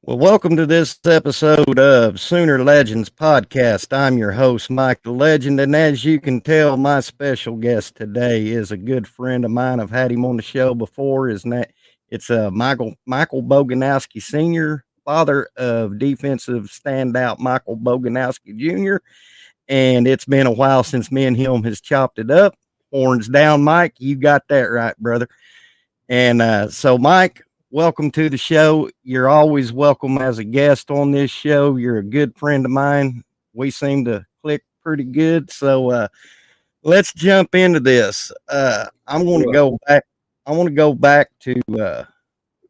Well, welcome to this episode of Sooner Legends Podcast. I'm your host, Mike the Legend, and as you can tell, my special guest today is a good friend of mine. I've had him on the show before. It's Michael Boganowski Sr., father of defensive standout Michael Boganowski Jr., and it's been a while since me and him has chopped it up. Horns down, Mike. You got that right, brother. And Mike, welcome to the show. You're always welcome as a guest on this show. You're a good friend of mine. We seem to click pretty good. So let's jump into this. I'm going to Sure. go back. I want to go back to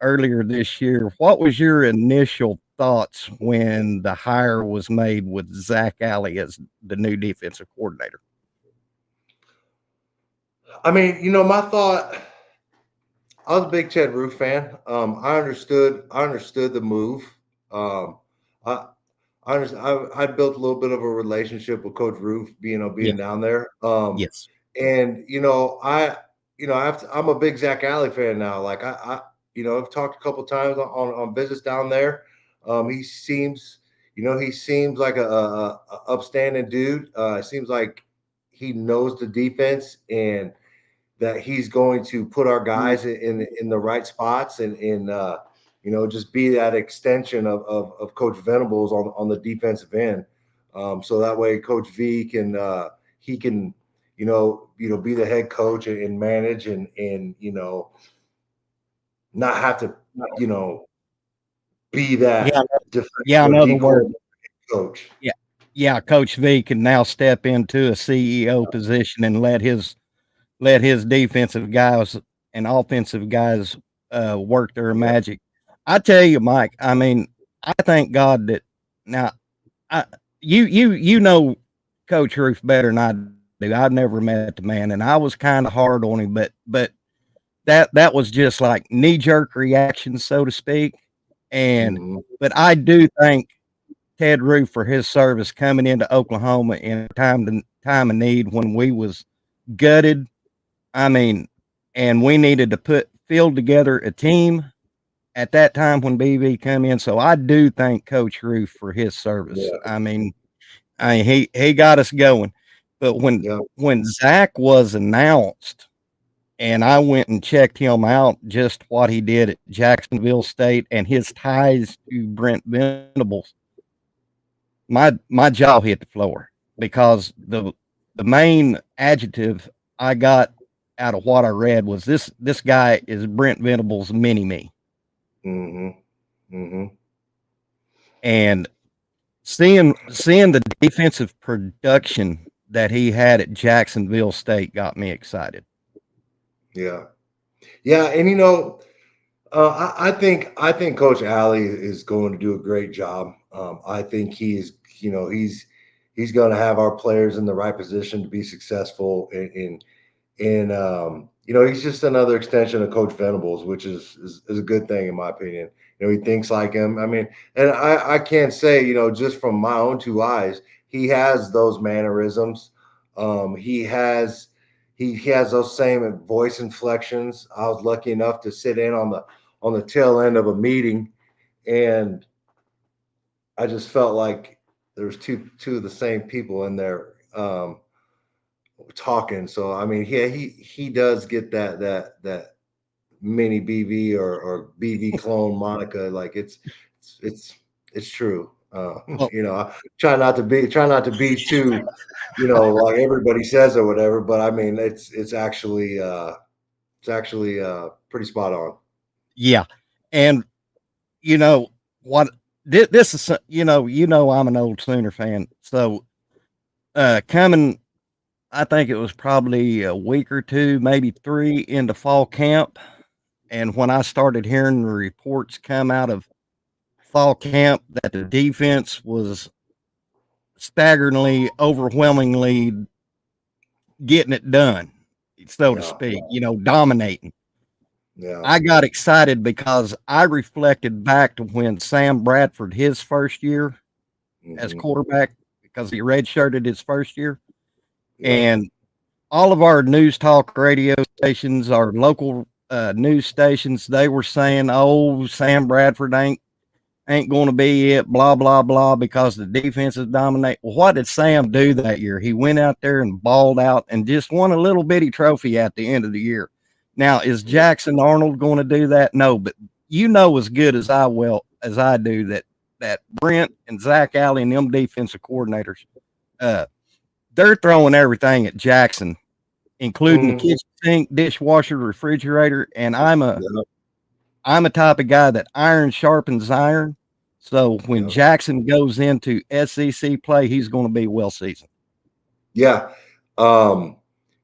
earlier this year. What was your initial thoughts when the hire was made with Zach Alley as the new defensive coordinator? My thought. I was a big Ted Roof fan. I understood. I understood the move. Um, I, I built a little bit of a relationship with Coach Roof, Yeah. being down there. Yes. And I'm a big Zach Alley fan now. I've talked a couple times on business down there. He seems like a upstanding dude. It seems like he knows the defense and that he's going to put our guys in the right spots and just be that extension of Coach Venables on the defensive end. So that way Coach V can he can be the head coach and manage and not have to you know be Yeah. that Yeah. In defensive other D words, coordinator coach. yeah. Yeah, Coach V can now step into a CEO position and let his defensive guys and offensive guys work their Yeah, magic. I tell you, Mike. I mean, I thank God that now I you know Coach Roof better than I do. I've never met the man, and I was kind of hard on him, but that was just like knee jerk reaction, so to speak. And hmm but I do thank Ted Roof for his service coming into Oklahoma in time of need when we was gutted. I mean, and we needed to field together a team at that time when BB come in. So I do thank Coach Roof for his service. yeah, He got us going. But when yeah, when Zach was announced, and I went and checked him out, just what he did at Jacksonville State and his ties to Brent Venables, my jaw hit the floor because the main adjective I got out of what I read was this guy is Brent Venables mini me. hmm hmm And seeing the defensive production that he had at Jacksonville State got me excited. yeah. Yeah, and I think Coach Alley is going to do a great job. I think he's going to have our players in the right position to be successful. And he's just another extension of Coach Venables, which is a good thing in my opinion. He thinks like him. I mean, and I can't say just from my own two eyes, he has those mannerisms. He has those same voice inflections. I was lucky enough to sit in on the tail end of a meeting, and I just felt like there was two of the same people in there talking. So I mean, yeah, he does get that mini BV or BV clone Monica. Like it's it's true. Well, I try not to be too, like everybody says or whatever. But I mean, it's actually pretty spot on. yeah, and you know what? This is I'm an old Sooner fan, so coming. I think it was probably a week or two, maybe three into fall camp, and when I started hearing the reports come out of fall camp that the defense was staggeringly, overwhelmingly getting it done, so to Yeah, speak, dominating. yeah, I got excited because I reflected back to when Sam Bradford, his first year as hmm quarterback, because he redshirted his first year, yeah, and all of our news talk radio stations, our local news stations, they were saying, "Oh, Sam Bradford ain't ain't going to be it, blah, blah, blah, because the defense is dominate. Well, what did Sam do that year? He went out there and balled out and just won a little bitty trophy at the end of the year. Now, is Yeah. Jackson Arnold going to do that? No, but you know as good as I do that Brent and Zach Alley and them defensive coordinators, uh, they're throwing everything at Jackson, including the Mhm. kitchen sink, dishwasher, refrigerator, and Yep. I'm a type of guy that iron sharpens iron. So when Yep. Jackson goes into SEC play, he's going to be well seasoned. Yeah. Um,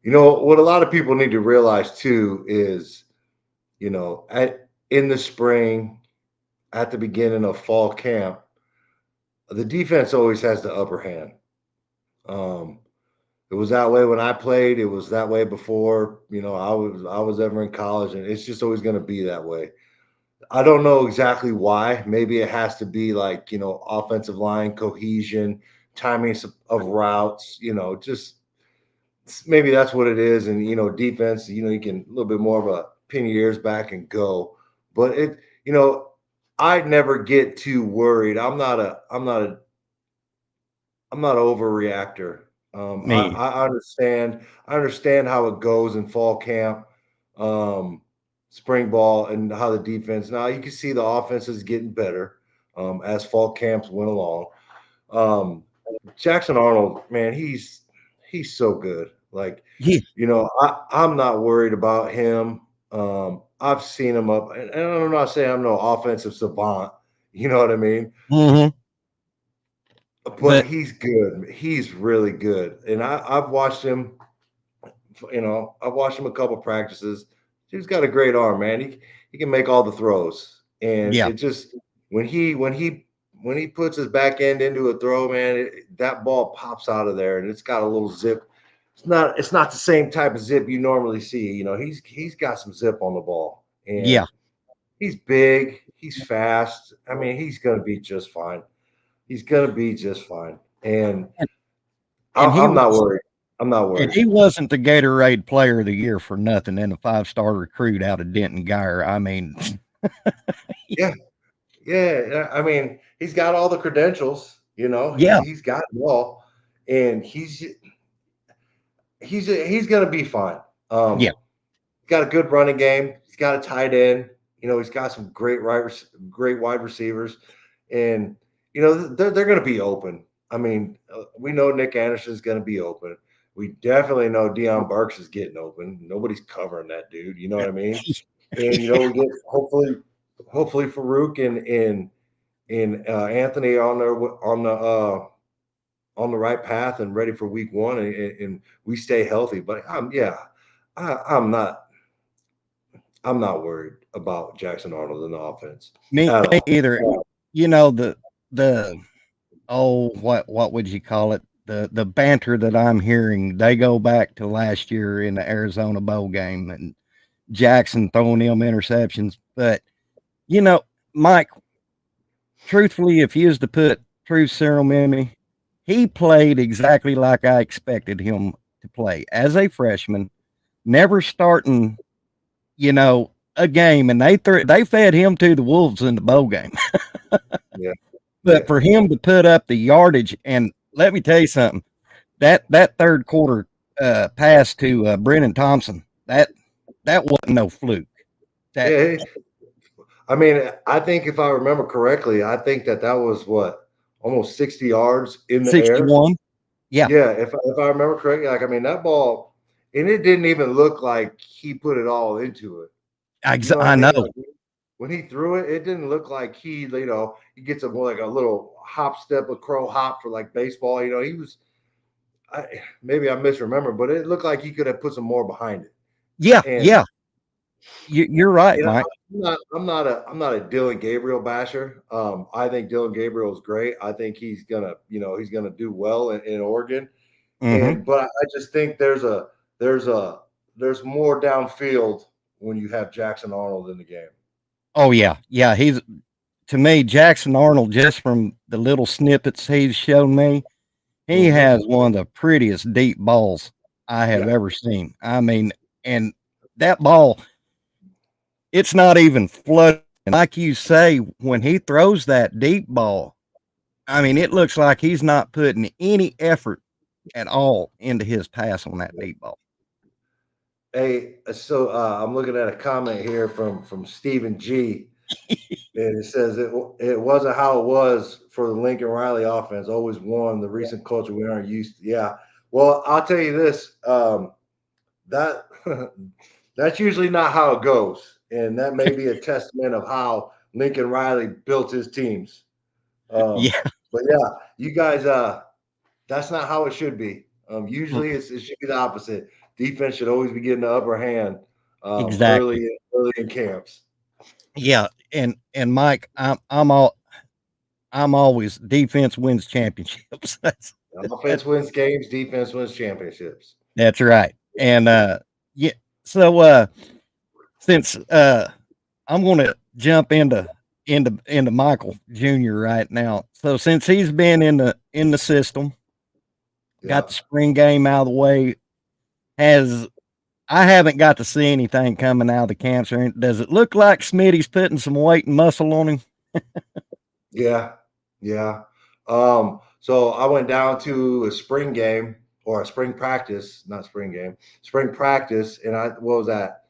what a lot of people need to realize too is, in the spring, at the beginning of fall camp, the defense always has the upper hand. Um, it was that way when I played. It was that way before, I was ever in college, and it's just always going to be that way. I don't know exactly why. Maybe it has to be like, offensive line cohesion, timing of routes, just maybe that's what it is. And, defense, you can a little bit more of a pin your ears back and go. But I never get too worried. I'm not an overreactor. Me, I understand how it goes in fall camp, um, spring ball, and how the defense. Now you can see the offense is getting better as fall camps went along. Um, Jackson Arnold, man, he's so good. Like, yeah, I'm not worried about him. I've seen him up, and I'm not saying I'm no offensive savant. You know what I mean? hmm But but he's good. He's really good, and I've watched him. I've watched him a couple practices. He's got a great arm, man. He can make all the throws, and yeah, it just when he puts his back end into a throw, man, that ball pops out of there, and it's got a little zip. It's not the same type of zip you normally see. He's got some zip on the ball, yeah, and he's big. He's fast. I mean, he's gonna be just fine. He's gonna be just fine, and and, I, and he I'm not was worried. I'm not and worried. he wasn't the Gatorade Player of the Year for nothing, and a 5-star recruit out of Denton Geyer. I mean, Yeah, yeah. I mean, he's got all the credentials. He's yeah, he's got it all, and he's gonna be fine. yeah, He's got a good running game. He's got a tight end. He's got some great wide receivers, and they're going to be open. I mean, we know Nick Anderson is going to be open. We definitely know Deion Burks is getting open. Nobody's covering that dude. You know what I mean? And we get hopefully Farouk and Anthony on the right path and ready for week one, and we stay healthy. But I'm not worried about Jackson Arnold in the offense me at all. either. You know the what would you call it? The banter that I'm hearing, they go back to last year in the Arizona Bowl game and Jackson throwing them interceptions. But you know, Mike, truthfully, if you was to put truth serum in me, he played exactly like I expected him to play as a freshman, never starting, a game, and they fed him to the wolves in the bowl game. Yeah, But yeah, for him to put up the yardage, and let me tell you something, that third quarter pass to Brennan Thompson, that wasn't no fluke. That yeah. I mean, I think if I remember correctly, I think that was what, almost 60 yards in the air. 61, yeah, Yeah, if I remember correctly, like, I mean, that ball, and it didn't even look like he put it all into it. You know what I I mean? know, Like, when he threw it, it didn't look like he gets a like a little hop step, a crow hop for like baseball. He was. Maybe I misremember, but it looked like he could have put some more behind it. yeah, And yeah, you're right, you know, Mike. I'm not a Dylan Gabriel basher. I think Dylan Gabriel is great. I think he's gonna do well in Oregon. Hmm. But I just think there's a there's more downfield when you have Jackson Arnold in the game. Oh yeah, yeah. He's to me Jackson Arnold. Just from the little snippets he's shown me, he Hmm. has one of the prettiest deep balls I have Yeah, ever seen. I mean, and that ball, it's not even fluttering like you say, when he throws that deep ball, I mean, it looks like he's not putting any effort at all into his pass on that deep ball. Hey, so I'm looking at a comment here from Stephen G. And it says it wasn't how it was for the Lincoln Riley offense. Always won the recent culture we aren't used to. Yeah. Well, I'll tell you this. That that's usually not how it goes, and that may be a testament of how Lincoln Riley built his teams. Um, Yeah, but yeah, you guys, that's not how it should be. Usually, it should be the opposite. Defense should always be getting the upper hand exactly. early in camps. Yeah, and Mike, I'm always defense wins championships. Offense wins games, defense wins championships. That's right. And yeah, so since I'm going to jump into Michael Jr. right now. So since he's been in the system, got Yeah. the spring game out of the way, has I haven't got to see anything coming out of the camps. Or does it look like Smitty's putting some weight and muscle on him? Yeah, yeah. So I went down to a spring game or a spring practice, not spring game, spring practice, and what was that?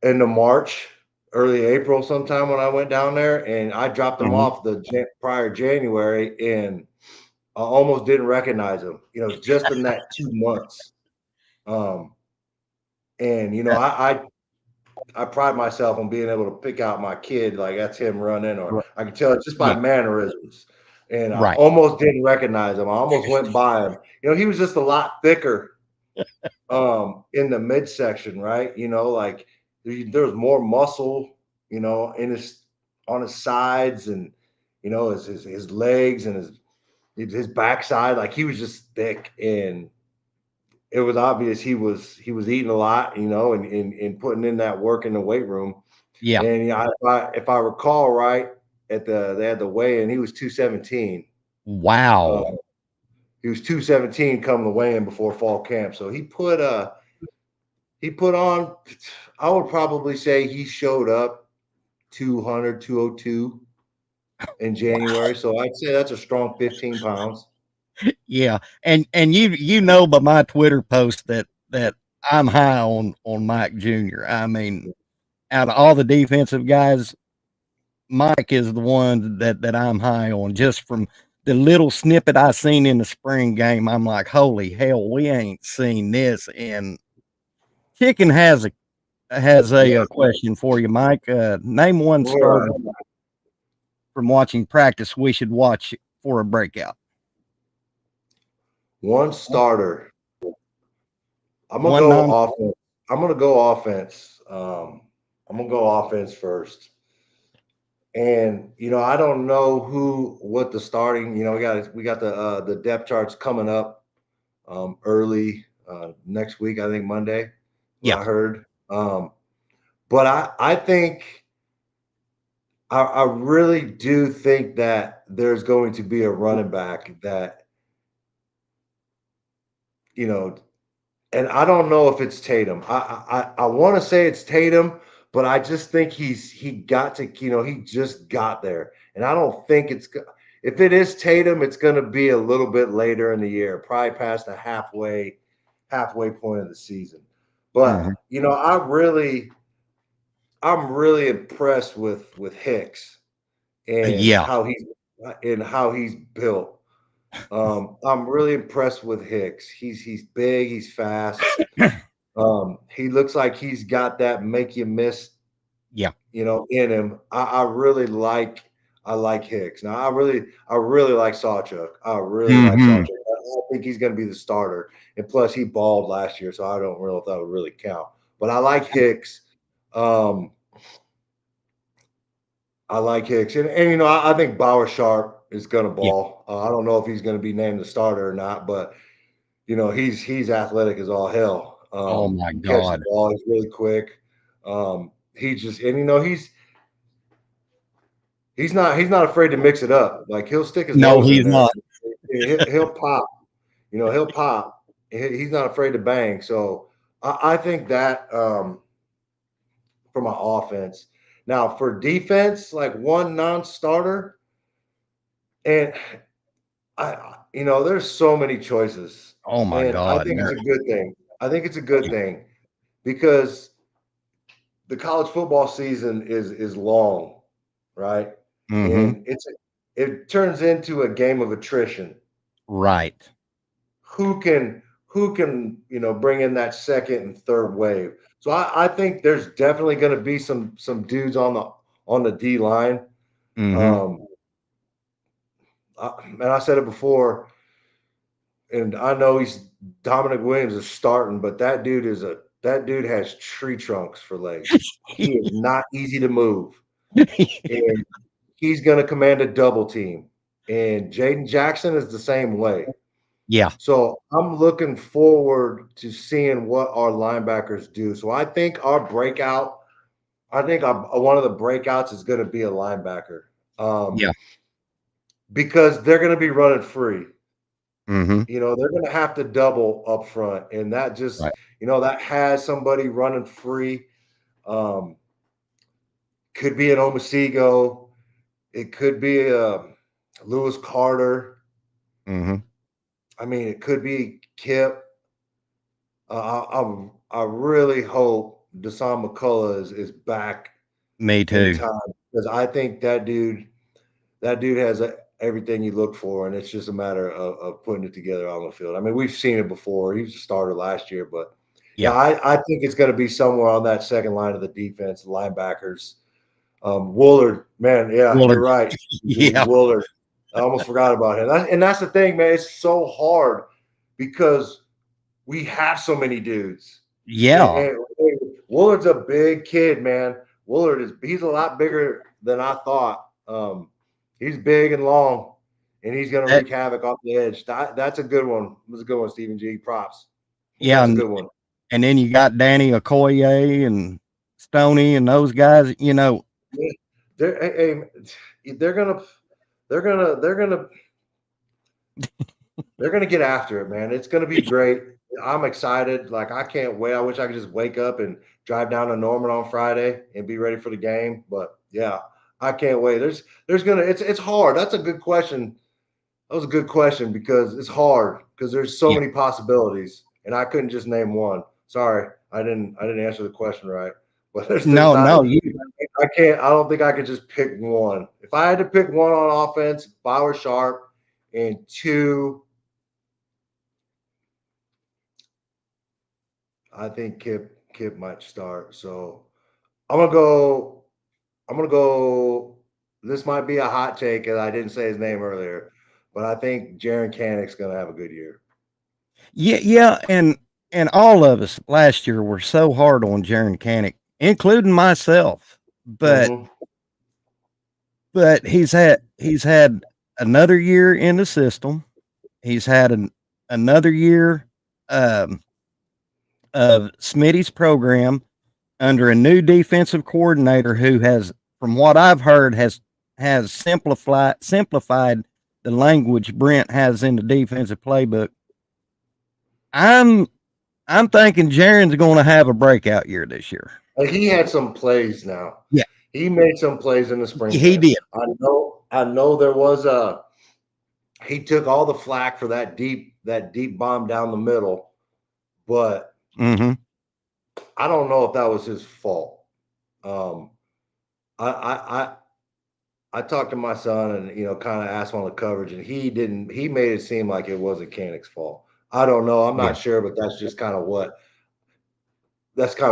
End of March, early April, sometime when I went down there, and I dropped him Mhm. off the prior January, and I almost didn't recognize him. Just in that 2 months. Um, and I pride myself on being able to pick out my kid, like that's him running, or R- I can tell it just by Yeah, mannerisms. And I right. almost didn't recognize him. I almost went by him. He was just a lot thicker in the midsection, right? Like there's more muscle, in his on his sides and his legs and his backside. Like he was just thick, and it was obvious he was eating a lot, and putting in that work in the weight room. Yeah. And if I recall right, they had the weigh in, he was 217. Wow. Uh, he was 217 coming the weigh in before fall camp. So he put on, I would probably say he showed up 200, 202 in Wow. January. So I'd say that's a strong 15 pounds. Yeah. And you know by my Twitter post that I'm high on Mike Jr. I mean, out of all the defensive guys, Mike is the one that I'm high on. Just from the little snippet I seen in the spring game, I'm like, holy hell, we ain't seen this. And Chicken has a Yeah. question for you, Mike. Name one All right. starter from watching practice we should watch for a breakout. One starter. I'm gonna One go non. offense. I'm gonna go offense. I'm gonna go offense first. And I don't know what the starting. We got the depth charts coming up early next week. I think Monday. What Yeah. I heard. But I think I really do think that there's going to be a running back that you know and I don't know if it's Tatum. I want to say it's Tatum, but I just think he just got there, and I don't think if it is Tatum, it's going to be a little bit later in the year, probably past the halfway point of the season. Mhm. But I'm really impressed with Hicks and Yeah. how he's built. I'm really impressed with Hicks. He's big, he's fast. He looks like he's got that make you miss, Yeah. in him. I like Hicks. Now I really like Sawchuk. I really like Sawchuk. Mhm. I think he's going to be the starter. And plus, he balled last year, so I don't know if that would really count. But I like Hicks. Um, I like Hicks, and I think Bauer Sharp is going to Yeah. ball. I don't know if he's going to be named the starter or not, but he's athletic as all hell. Oh my Catches the God. ball, he's really quick. He just and he's not afraid to mix it up. Like he'll stick his No, nose in he's there. not. He'll pop. He'll pop. He's not afraid to bang. So I think that for my offense. Now for defense, like one non-starter, and there's so many choices, Oh my and I God. think it's a good thing. I think it's a good thing because the college football season is long, right? Mm-hmm. And it turns into a game of attrition. Right. Who can bring in that second and third wave? So I think there's definitely going to be some dudes on the D line. Mm-hmm. Um, and I said it before, and I know Dominic Williams is starting, but that dude has tree trunks for legs. He is not easy to move, and he's going to command a double team. And Jaden Jackson is the same way. Yeah. So I'm looking forward to seeing what our linebackers do. So I think one of the breakouts is going to be a linebacker, um, Yeah. because they're going to be running free. Mm-hmm. They're going to have to double up front, and that just Right. that has somebody running free. Um, could be an Omasigo. It could be a Lewis Carter. Mm-hmm. I mean, it could be Kip. I really hope Dasan McCullough is back Me in too. time because I think that dude has everything you look for, and it's just a matter of putting it together on the field. I mean, we've seen it before. He was a starter last year, but yeah, Yeah. I think it's going to be somewhere on that second line of the defense, linebackers. Woolard, man, yeah, Well, you're right. yeah. Woolard, I almost forgot about him. And that's the thing, man. It's so hard because we have so many dudes. Yeah. And Woolard's a big kid, man. He's a lot bigger than I thought. He's big and long, and he's going to That, wreak havoc off the edge. That's a good one. It was a good one, Stephen G. Props. I think yeah. that's a good one. And then you got Danny Okoye and Stoney and those guys, Yeah. They're gonna they're gonna they're gonna they're gonna get after it, man. It's gonna be great. I'm excited. Like I can't wait. I wish I could just wake up and drive down to Norman on Friday and be ready for the game. But yeah, I can't wait. There's gonna it's hard. That's a good question. That was a good question because it's hard because there's so yeah. many possibilities, and I couldn't just name one. Sorry, I didn't answer the question right. But there's No, not. no, you I can't. I don't think I could just pick one. If I had to pick one on offense, Bauer Sharp, and two, I think Kip might start. So I'm gonna go. I'm gonna go. This might be a hot take, and I didn't say his name earlier, but I think Jaron Canick's gonna have a good year. yeah, yeah, and all of us last year were so hard on Jaron Canick, including myself. But Mm-hmm. he's had another year in the system. He's had another year um, of Smitty's program under a new defensive coordinator who has, from what I've heard, has simplified the language Brent has in the defensive playbook. I'm I'm thinking Jaron's going to have a breakout year this year. He had some plays now. Yeah, He made some plays in the spring he game. did. I know there was a he took all the flack for that deep bomb down the middle, but Hmm. I don't know if that was his fault. Um, I I I, I talked to my son and kind of asked him on the coverage, and he didn't. He made it seem like it wasn't Canic's fault. I don't know. I'm Yeah, not sure, but that's kind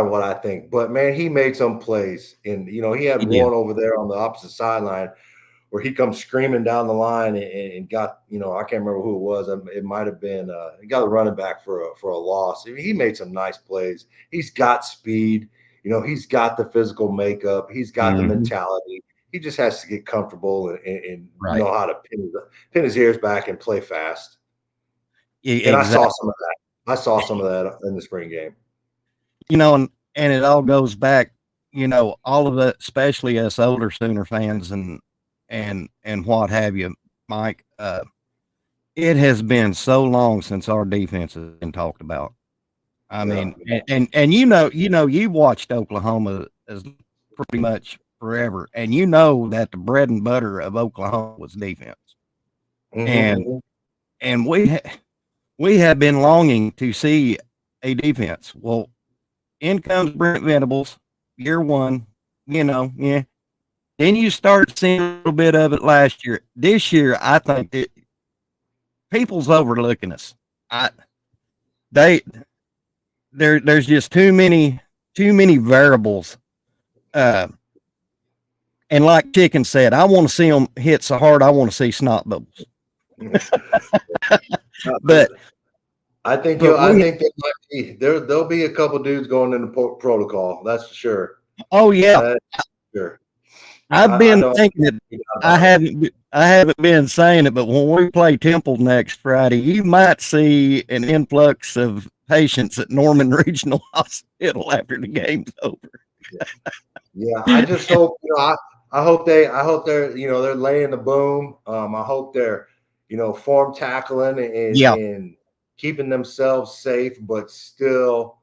of what I think. But man, he made some plays, and he had he did. one over there on the opposite sideline where he comes screaming down the line and got, I can't remember who it was. It might have been he got a running back for a loss. I mean, he made some nice plays. He's got speed. He's got the physical makeup. He's got the Hmm. mentality. He just has to get comfortable and Right. know how to pin his ears back and play fast. And I saw Exactly. some of that. I saw some of that in the spring game. And it all goes back. All of it, especially us older Sooner fans and what have you, Mike. It has been so long since our defense has been talked about. I Yeah. mean, and you watched Oklahoma as pretty much forever. And you know that the bread and butter of Oklahoma was defense. And Mm-hmm. and we have been longing to see a defense. Well, in comes Brent Venables, year one, yeah. Then you start seeing a little bit of it last year. This year, I think that people's overlooking us. I they there's just too many variables. Uh, and like Chicken said, I want to see them hit so hard. I want to see snot bubbles. but I think but I we think there might be there'll be a couple dudes going into protocol. That's for sure. oh yeah, That's for sure. I've I been don't thinking it. think about it. I haven't been saying it, but when we play Temple next Friday, you might see an influx of patients at Norman Regional Hospital after the game's over. Yeah, I just hope I hope they're they're laying the boom. I hope they're form tackling Yeah, and keeping themselves safe, but still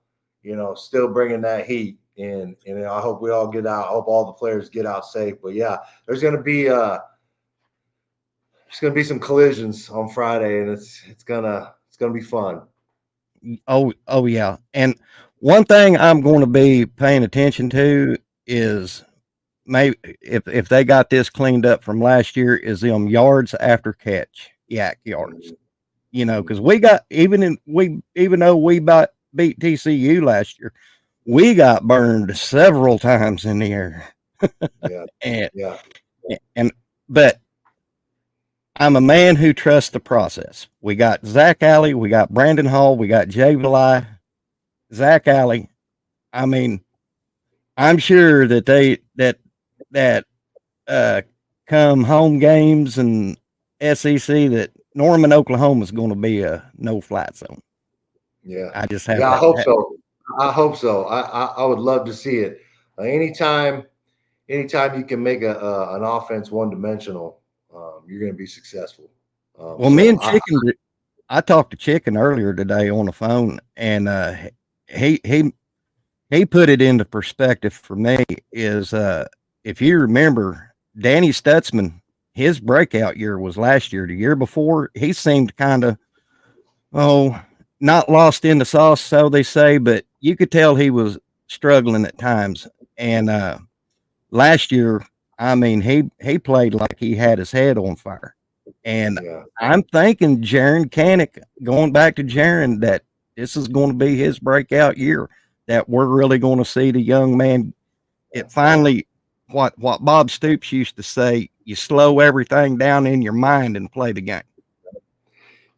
bringing that heat. And I hope we all get out. I hope all the players get out safe. But yeah, there's gonna be some collisions on Friday, and it's gonna be fun. oh yeah. And one thing I'm going to be paying attention to is maybe if they got this cleaned up from last year is them yards after catch, yak yards. Because we got even though we beat TCU last year, we got burned several times in the air. Yeah, and yeah, and but I'm a man who trusts the process. We got Zach Alley, we got Brandon Hall, we got Jay Valai, Zach Alley. I mean, I'm sure that that uh, come home games and SEC that Norman, Oklahoma is going to be a no flight zone. yeah, I just have yeah. I that. hope so. I hope so. I would love to see it. Anytime you can make an offense one dimensional, you're going to be successful. Well, me and Chicken, I talked to Chicken earlier today on the phone, and he he he put it into perspective for me. Is if you remember, Danny Stutzman, his breakout year was last year. The year before, he seemed kind of oh, not lost in the sauce, so they say, but you could tell he was struggling at times. And last year, I mean, he played like he had his head on fire. And yeah, I'm thinking Jaron Canick, going back to Jaron, that this is going to be his breakout year. That we're really going to see the young man. It finally, what Bob Stoops used to say, you slow everything down in your mind and play the game.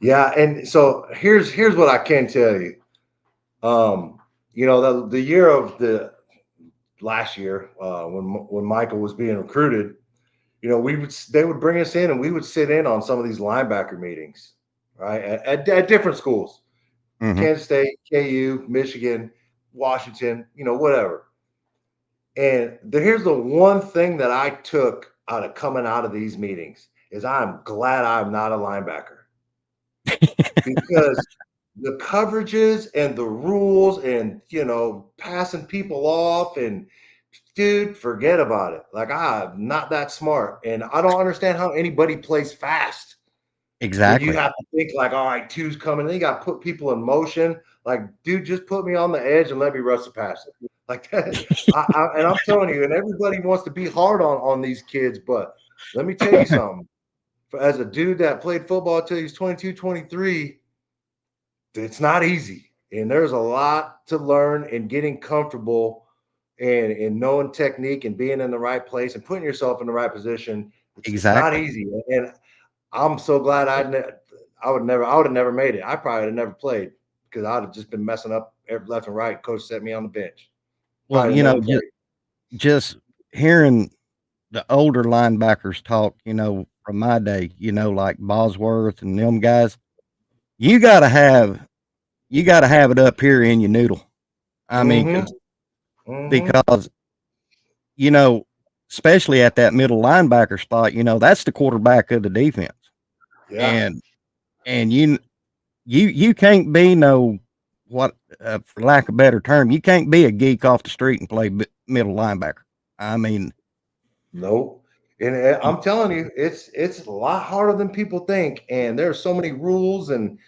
yeah. And so here's what I can tell you. The year of the last year when Michael was being recruited, they would bring us in and we would sit in on some of these linebacker meetings, right? At different schools, Mm-hmm. Kansas State, KU, Michigan, Washington, whatever. And here's the one thing that I took out of coming out of these meetings is I'm glad I'm not a linebacker because the coverages and the rules and passing people off and dude, forget about it. Like I'm not that smart, and I don't understand how anybody plays fast when you Exactly. have to think like, all right, two's coming. Then you got to put people in motion. Like, dude, just put me on the edge and let me rush the passer. Like that. And I'm telling you, and everybody wants to be hard on these kids, but let me tell you something. As a dude that played football until he's 22, 23, it's not easy. And there's a lot to learn and getting comfortable and knowing technique and being in the right place and putting yourself in the right position. It's not Exactly. easy. And I'm so glad I would have never made it. I probably would have never played because I'd have just been messing up left and right. Coach set me on the bench. Well, Probably never played. just hearing the older linebackers talk, from my day, like Bosworth and them guys, you gotta have it up here in your noodle. I mean, Mm-hmm. Mm-hmm. because you know, especially at that middle linebacker spot, that's the quarterback of the defense, Yeah. and and you can't be no what for lack of a better term, you can't be a geek off the street and play middle linebacker. I mean, Nope. And I'm telling you, it's a lot harder than people think. And there's so many rules and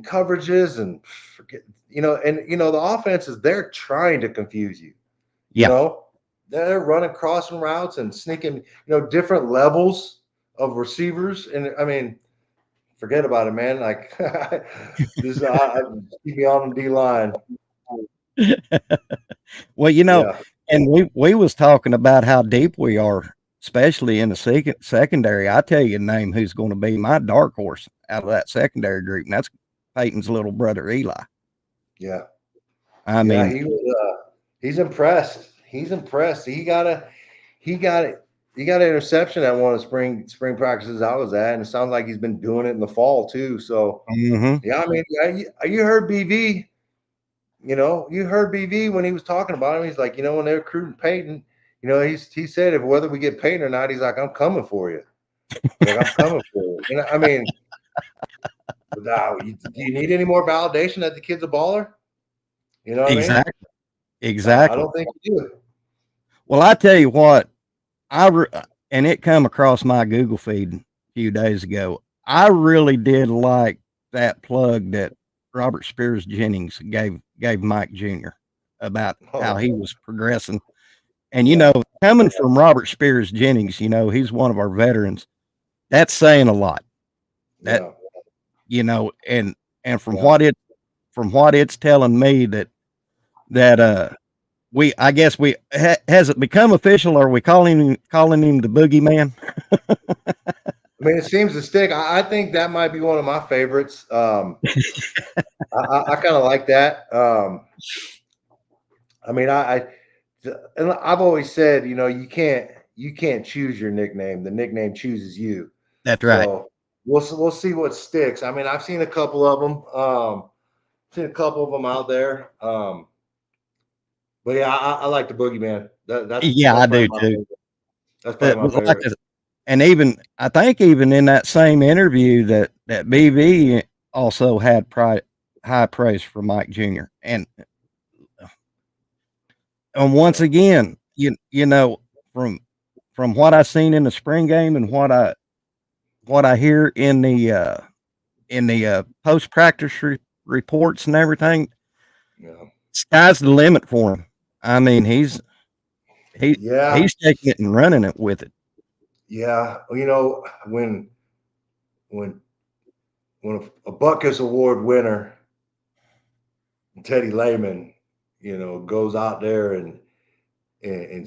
coverages and forget, the offense is they're trying to confuse you. You Yeah. know, they're running crossing routes and sneaking, different levels of receivers. And I mean, forget about it, man. Like this, keep me on the D line. Well, Yeah, and we was talking about how deep we are, especially in the secondary. I tell you, a name who's going to be my dark horse out of that secondary group, and that's Peyton's little brother Eli. yeah, I yeah. mean, He was. He's impressed. He's impressed. He got it. He got an interception at one of the spring practices I was at, and it sounds like he's been doing it in the fall too. So mhm. yeah, I mean, you heard BV. You heard BV when he was talking about him. He's like, when they're recruiting Peyton, he said if whether we get Peyton or not, he's like, I'm coming for you. He's like, I'm coming for you. I mean, do you need any more validation that the kid's a baller? You know what I mean? Exactly, I exactly. don't think you do. Well, I tell you what, and it come across my Google feed a few days ago. I really did like that plug that Robert Spears Jennings gave Mike Jr. about how Oh, he was progressing. And yeah, coming from Robert Spears Jennings, he's one of our veterans. That's saying a lot. That yeah, and yeah. from what it's telling me that I guess has it become official? Are we calling him the boogeyman? I mean, it seems to stick. I think that might be one of my favorites. I kind of like that. I mean, and I've always said, you can't choose your nickname. The nickname chooses you. That's right. So we'll see what sticks. I mean, I've seen a couple of them. Seen a couple of them out there. But yeah, I like the boogeyman. Yeah, That's I probably do my too. favorite. That's probably my Like favorite. and even I think even in that same interview that BV also had high praise for Mike Jr. And once Yeah, again, from what I seen in the spring game and what I hear in the post practice reports and everything, yeah, sky's the limit for him. I mean, he yeah, he's taking it and running it with it. yeah. When when a Buckus Award winner, Teddy Lehman, goes out there and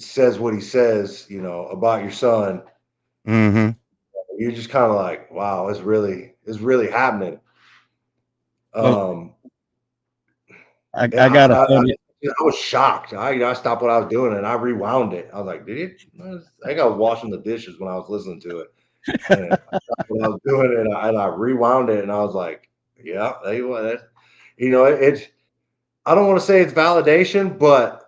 says what he says, about your son, Hmm. you're just kind of like, wow, it's really happening. Well, Um, and I I, got a I, I, funny. I was shocked. I stopped what I was doing and I rewound it. I was like, did it? I think I was washing the dishes when I was listening to it, and I stopped what I was doing and I rewound it and I was like, yeah, there you what, I don't want to say it's validation, but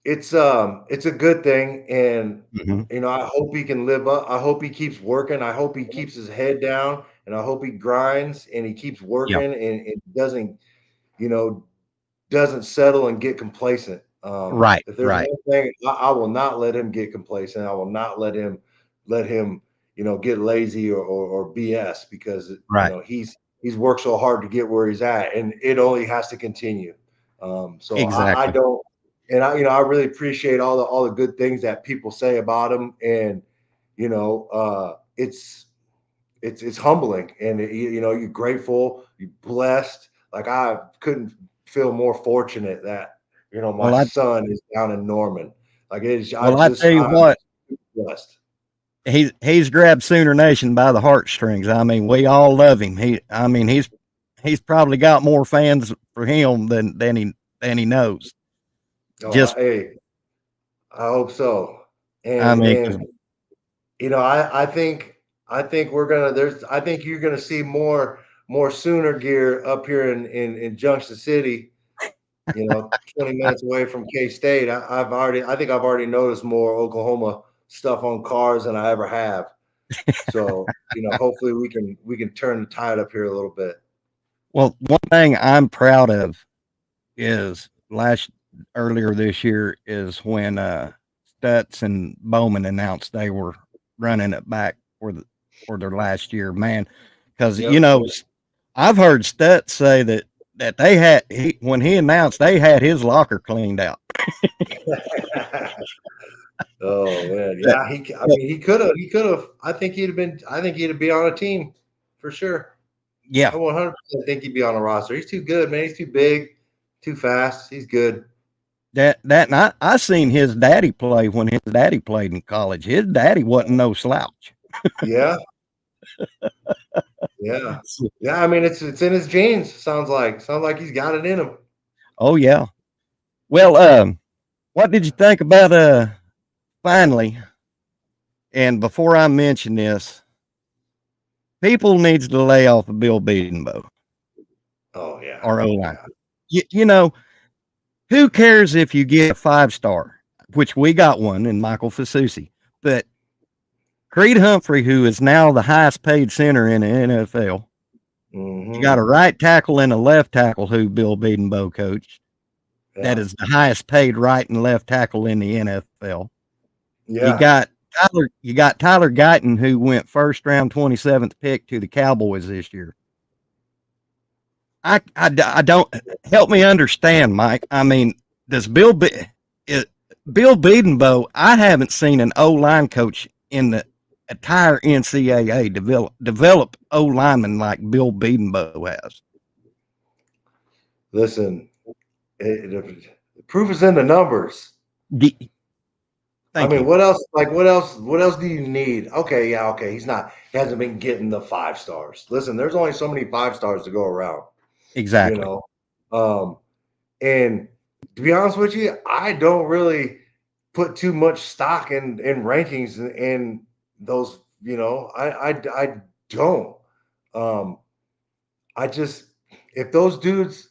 it's a good thing, and Mhm. I hope he can live up. I hope he keeps working. I hope he keeps his head down, and I hope he grinds and he keeps Yeah, working and you know doesn't settle and get complacent. right, If there's right, one thing, I will not let him get complacent. I will not let him get lazy or BS, because right. he's worked so hard to get where he's at, and it only has to continue. So I Exactly. don't, and I really appreciate all the good things that people say about him, and it's humbling, and you're grateful, you're blessed. Like, I couldn't feel more fortunate that my Well, I son is down in Norman. Like, it's I well I just tell you I'm what, blessed. he's grabbed Sooner Nation by the heartstrings. I mean, we all love him. I mean, he's probably got more fans for him than he knows. Oh, Just, I hope so. I And mean, 'cause I think we're gonna there's I think you're gonna see more Sooner gear up here in Junction City. 20 minutes away from K-State. I think I've already noticed more Oklahoma stuff on cars than I ever have. So, hopefully we can turn the tide up here a little bit. well, one thing I'm proud of is last earlier this year is when Stutz and Bowman announced they were running it back for their last year, man. Because Yep. I've heard Stutz say that they had when he announced they had his locker cleaned out. Oh man, But, yeah. I mean, he could have. He could have. I think he'd have been. I think he'd be on a team for sure. yeah, I 100% think he'd be on a roster. He's too good, man. He's too big, too fast. He's good. and I seen his daddy play when his daddy played in college. His daddy wasn't no slouch. Yeah, yeah, yeah. I mean, it's in his genes. Sounds like he's got it in him. Oh yeah. Well, what did you think about finally? And before I mention this, people needs to lay off of Bill Bedenbow, Oh yeah, our O line. yeah, You know, who cares if you get a 5-star, which we got one in Michael Fasusi, but Creed Humphrey, who is now the highest paid center in the NFL, you got a right tackle and a left tackle who Bill Bedenbow coached. yeah, That is the highest paid right and left tackle in the NFL. You yeah. got Tyler Guyton, who went first round 27th pick to the Cowboys this year. I don't help me understand, Mike. I mean, does Bill Bedenbow? I haven't seen an O line coach in the entire NCAA develop O linemen like Bill Bedenbow has. Listen, the proof is in the numbers. Thank I mean, you. what else? Like, what else? What else do you need? Okay, yeah, okay. He hasn't been getting the 5 stars. Listen, there's only so many 5 stars to go around. You Exactly. know, and to be honest with you, I don't really put too much stock in rankings and those. You know, I don't. Um, I just if those dudes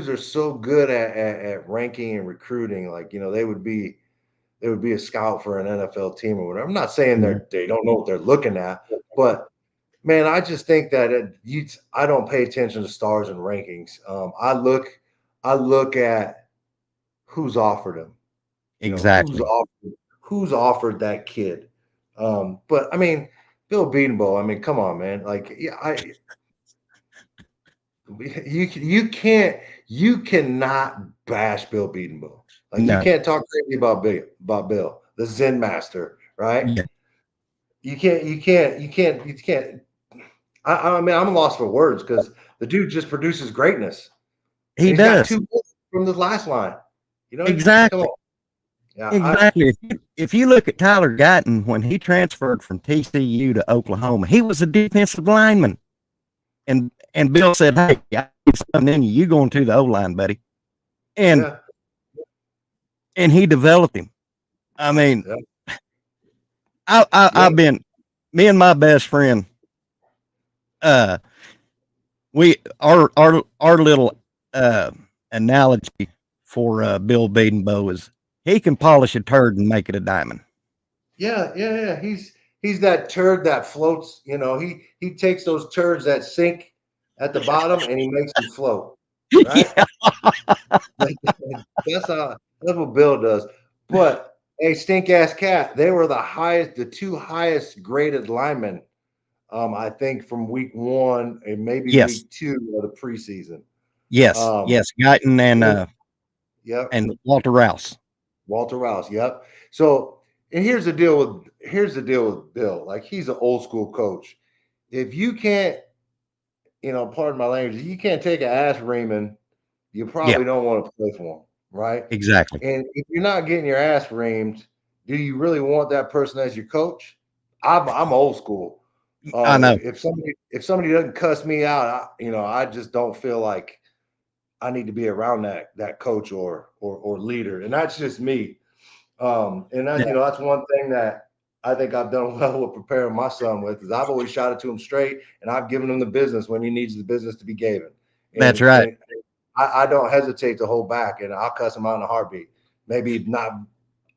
are so good at ranking and recruiting, like they would be a scout for an NFL team or whatever. I'm not saying Mhm. they don't know what they're looking at, but man, I just think that I don't pay attention to stars and rankings. I look at who's offered them. You know, Exactly. who's offered that kid. But I mean, Bill Bedenbaugh. I mean, come on, man. Like, yeah, you cannot bash Bill Bedenbaugh. Like, you No. can't talk crazy about Bill, the Zen master, right? Yeah. You can't. I mean, I'm lost for words because the dude just produces greatness, He and he's got does. 2 from the last line. You know, come Exactly. on. Yeah, Exactly. If you look at Tyler Guyton, when he transferred from TCU to Oklahoma, he was a defensive lineman. And Bill said, "Hey, I need something in you. You going to the O line, buddy." And yeah, and he developed him. I mean, yeah, yeah, I've been me and my best friend. Uh, we our little analogy for Bill Bedenbow is he can polish a turd and make it a diamond. yeah. He's that turd that floats. You know, he takes those turds that sink at the bottom and he makes them float. Right? Yeah. Like, that's what Bill does. But a stink ass cat, they were the 2 highest graded linemen. I think from week 1 and maybe Yes. week 2 of the preseason. Yes. Um, Yes. Guyton yep, and Walter Rouse. Walter Rouse. Yep. So, and here's the deal with Bill. Like, he's an old school coach. If you can't, pardon my language, if you can't take an ass reaming, you Yeah. probably don't want to play for him, right? Exactly. And if you're not getting your ass reamed, do you really want that person as your coach? I'm old school. I know. If somebody doesn't cuss me out, I just don't feel like I need to be around that coach or leader, and that's just me. And Yeah. that's one thing that I think I've done well with preparing my son with is I've always shot it to him straight, and I've given him the business when he needs the business to be given, That's and right. and I don't hesitate to hold back, and I'll cuss him out in a heartbeat. Maybe not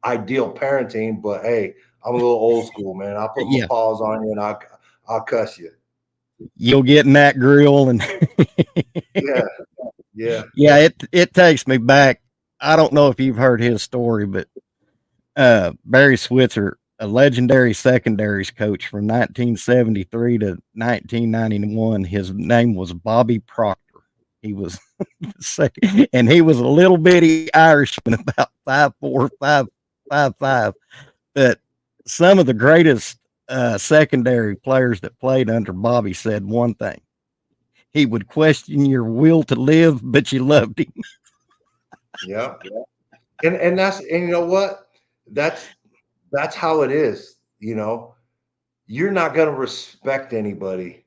ideal parenting, but hey, I'm a little old school, man. I'll put my Yeah. paws on you and I'll cuss you. You'll get in that grill and Yeah, yeah, yeah, it takes me back. I don't know if you've heard his story, but Barry Switzer, a legendary secondaries coach from 1973 to 1991. His name was Bobby Proctor. He was second, and he was a little bitty Irishman, about 5'4", 5'5". But some of the greatest secondary players that played under Bobby said one thing: he would question your will to live, but you loved him. Yeah. And you know what? That's that's how it is, you know. You're not going to respect anybody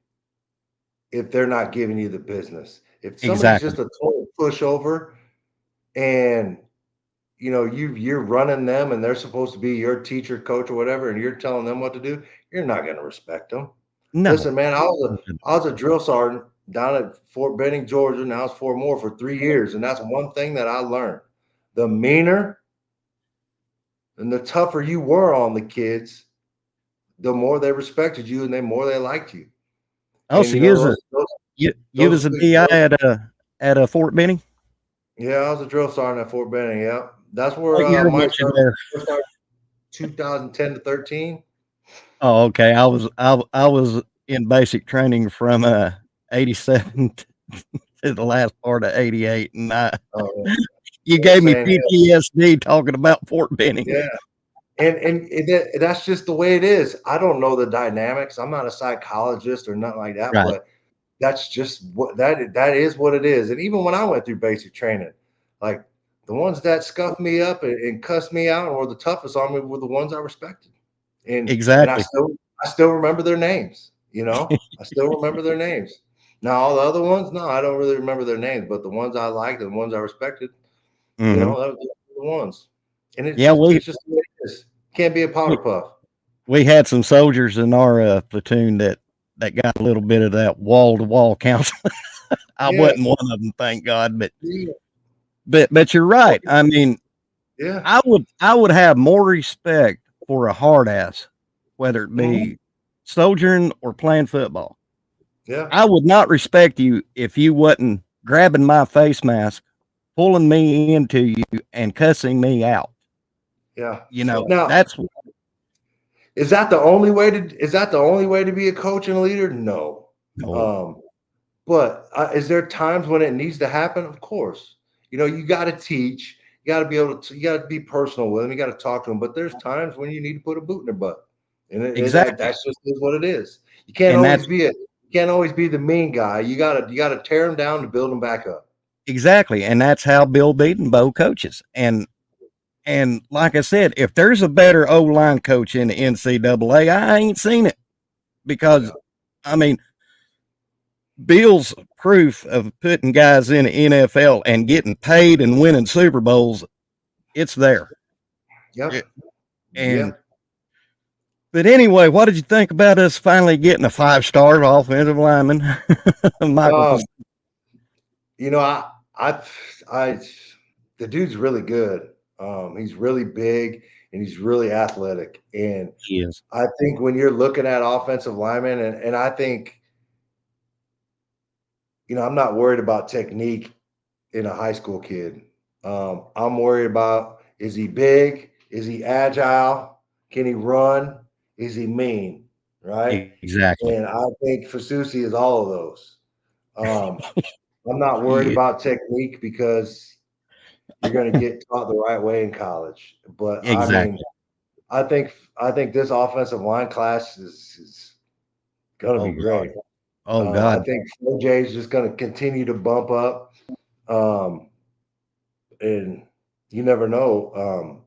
if they're not giving you the business. If somebody's Exactly. just a total pushover and you're running them and they're supposed to be your teacher, coach, or whatever, and you're telling them what to do, you're not going to respect them. No. Listen, man, I was a drill sergeant down at Fort Benning, Georgia. Now it's Fort Moore for 3 years, and that's one thing that I learned: the meaner and the tougher you were on the kids, the more they respected you and the more they liked you. Oh, And so you was a those you those was a big DI drills. at a Fort Benning. Yeah, I was a drill sergeant at Fort Benning. Yeah, that's where What year Mike was you started. there? 2010 to 13. Oh, okay. I was in basic training from 87 to the last part of 88, and Oh, you yeah, gave me same here. PTSD talking about Fort Benning. Yeah, that's just the way it is. I don't know the dynamics. I'm not a psychologist or nothing like that, Right. but that's just what that is what it is. And even when I went through basic training, like the ones that scuffed me up and cussed me out or the toughest on me were the ones I respected. And Exactly. I still remember their names, you know? I still remember their names. Now all the other ones, no, I don't really remember their names, but the ones I liked and the ones I respected, Hmm. those were the ones. And Yeah, it's just the way it is. Can't be a powder we puff. we had some soldiers in our platoon that got a little bit of that wall to wall counseling. I Yeah. wasn't one of them, thank God. Yeah. But you're right. I mean, Yeah. I would have more respect for a hard ass, whether it Mhm. be soldiering or playing football. Yeah. I would not respect you if you wasn't grabbing my face mask, pulling me into you, and cussing me out. Yeah. You know, Now, that's is that the only way to be a coach and a leader? No. no, Um, but is there times when it needs to happen? Of course. You got to teach. You got to be able to. You got to be personal with them. You got to talk to them. But there's times when you need to put a boot in their butt, and exactly, that's just is what it is. and that's You can't always be the mean guy. You got to tear them down to build them back up. exactly, and that's how Bill Beatonbow coaches. And like I said, if there's a better O line coach in the NCAA, I ain't seen it because Yeah. I mean Bill's proof of putting guys in the NFL and getting paid and winning Super Bowls, it's there. Yep. It, Yeah. and but anyway, what did you think about us finally getting a 5-star offensive lineman, Michael? Um, you know, I, I, the dude's really good. He's really big and he's really athletic. And He is I think when you're looking at offensive linemen, and I think, I'm not worried about technique in a high school kid. I'm worried about, is he big? Is he agile? Can he run? Is he mean? Right. exactly. And I think Fasusi is all of those. Um, I'm not worried He, about technique because you're going to get taught the right way in college. But I mean, exactly. I think this offensive line class is going to Oh be God. great. Oh I God. think OJ is just going to continue to bump up, um, and you never know.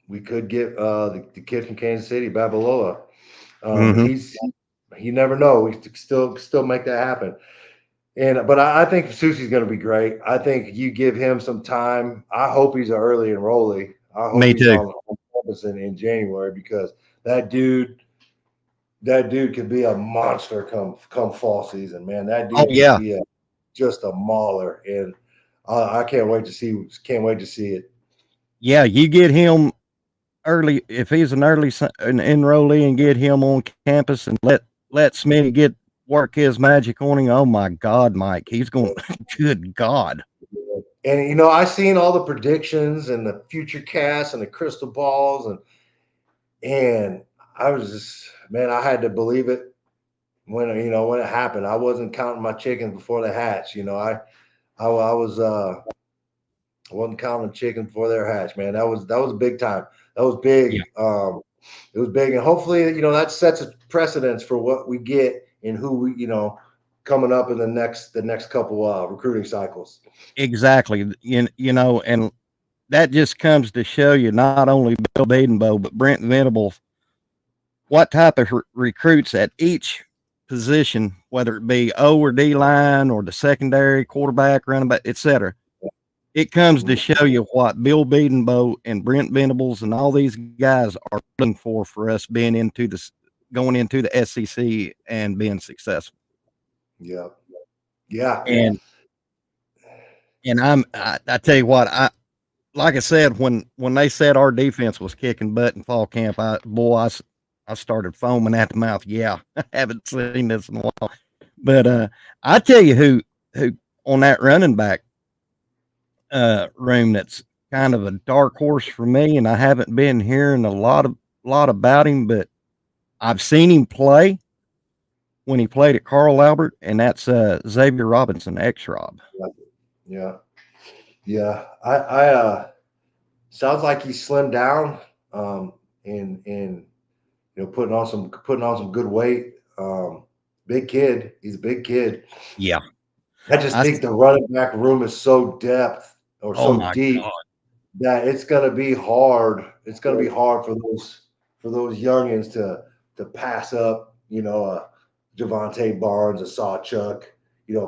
We could get the kid from Kansas City, Babalola. Hmm. You never know. We could still make that happen. But I think Susie's going to be great. I think you give him some time. I hope he's an early enrollee. I hope Me he's too. on campus in January because that dude that dude could be a monster come fall season, man. That Oh dude could yeah. be just a mauler, and I can't wait to see it. Yeah. You get him early if he's an enrollee and get him on campus and let Smitty get work his magic on him. Oh my God, Mike, he's going. Good God. And you know, I seen all the predictions and the future casts and the crystal balls, and I was just, man, I had to believe it when it happened. I wasn't counting my chickens before they hatch. I was I wasn't counting chickens before they're hatched, man. That was big time. That was Yeah, big. It was big, and hopefully, that sets a precedence for what we get and who we, coming up in the next couple recruiting cycles. exactly. And that just comes to show you not only Bill Bedenbow, but Brent Venables, what type of recruits at each position, whether it be O or D line or the secondary, quarterback, running back, etc. It comes to Mhm. show you what Bill Bedenbow and Brent Venables and all these guys are looking for us being going into the SEC and being successful. Yeah, yeah, And I tell you what, like I said, when they said our defense was kicking butt in fall camp, I started foaming at the mouth. Yeah, I haven't seen this in a while. But I tell you who on that running back room that's kind of a dark horse for me, and I haven't been hearing a lot about him, but I've seen him play when he played at Carl Albert, and that's Xavier Robinson, X Rob. yeah, yeah. I sounds like he slimmed down, and putting on some good weight. Big kid. He's a big kid. Yeah, I just I think the running back room is so depth or oh so my deep god, that it's gonna be hard. It's gonna be hard for those youngins to pass up, Javante Barnes, a Sawchuck,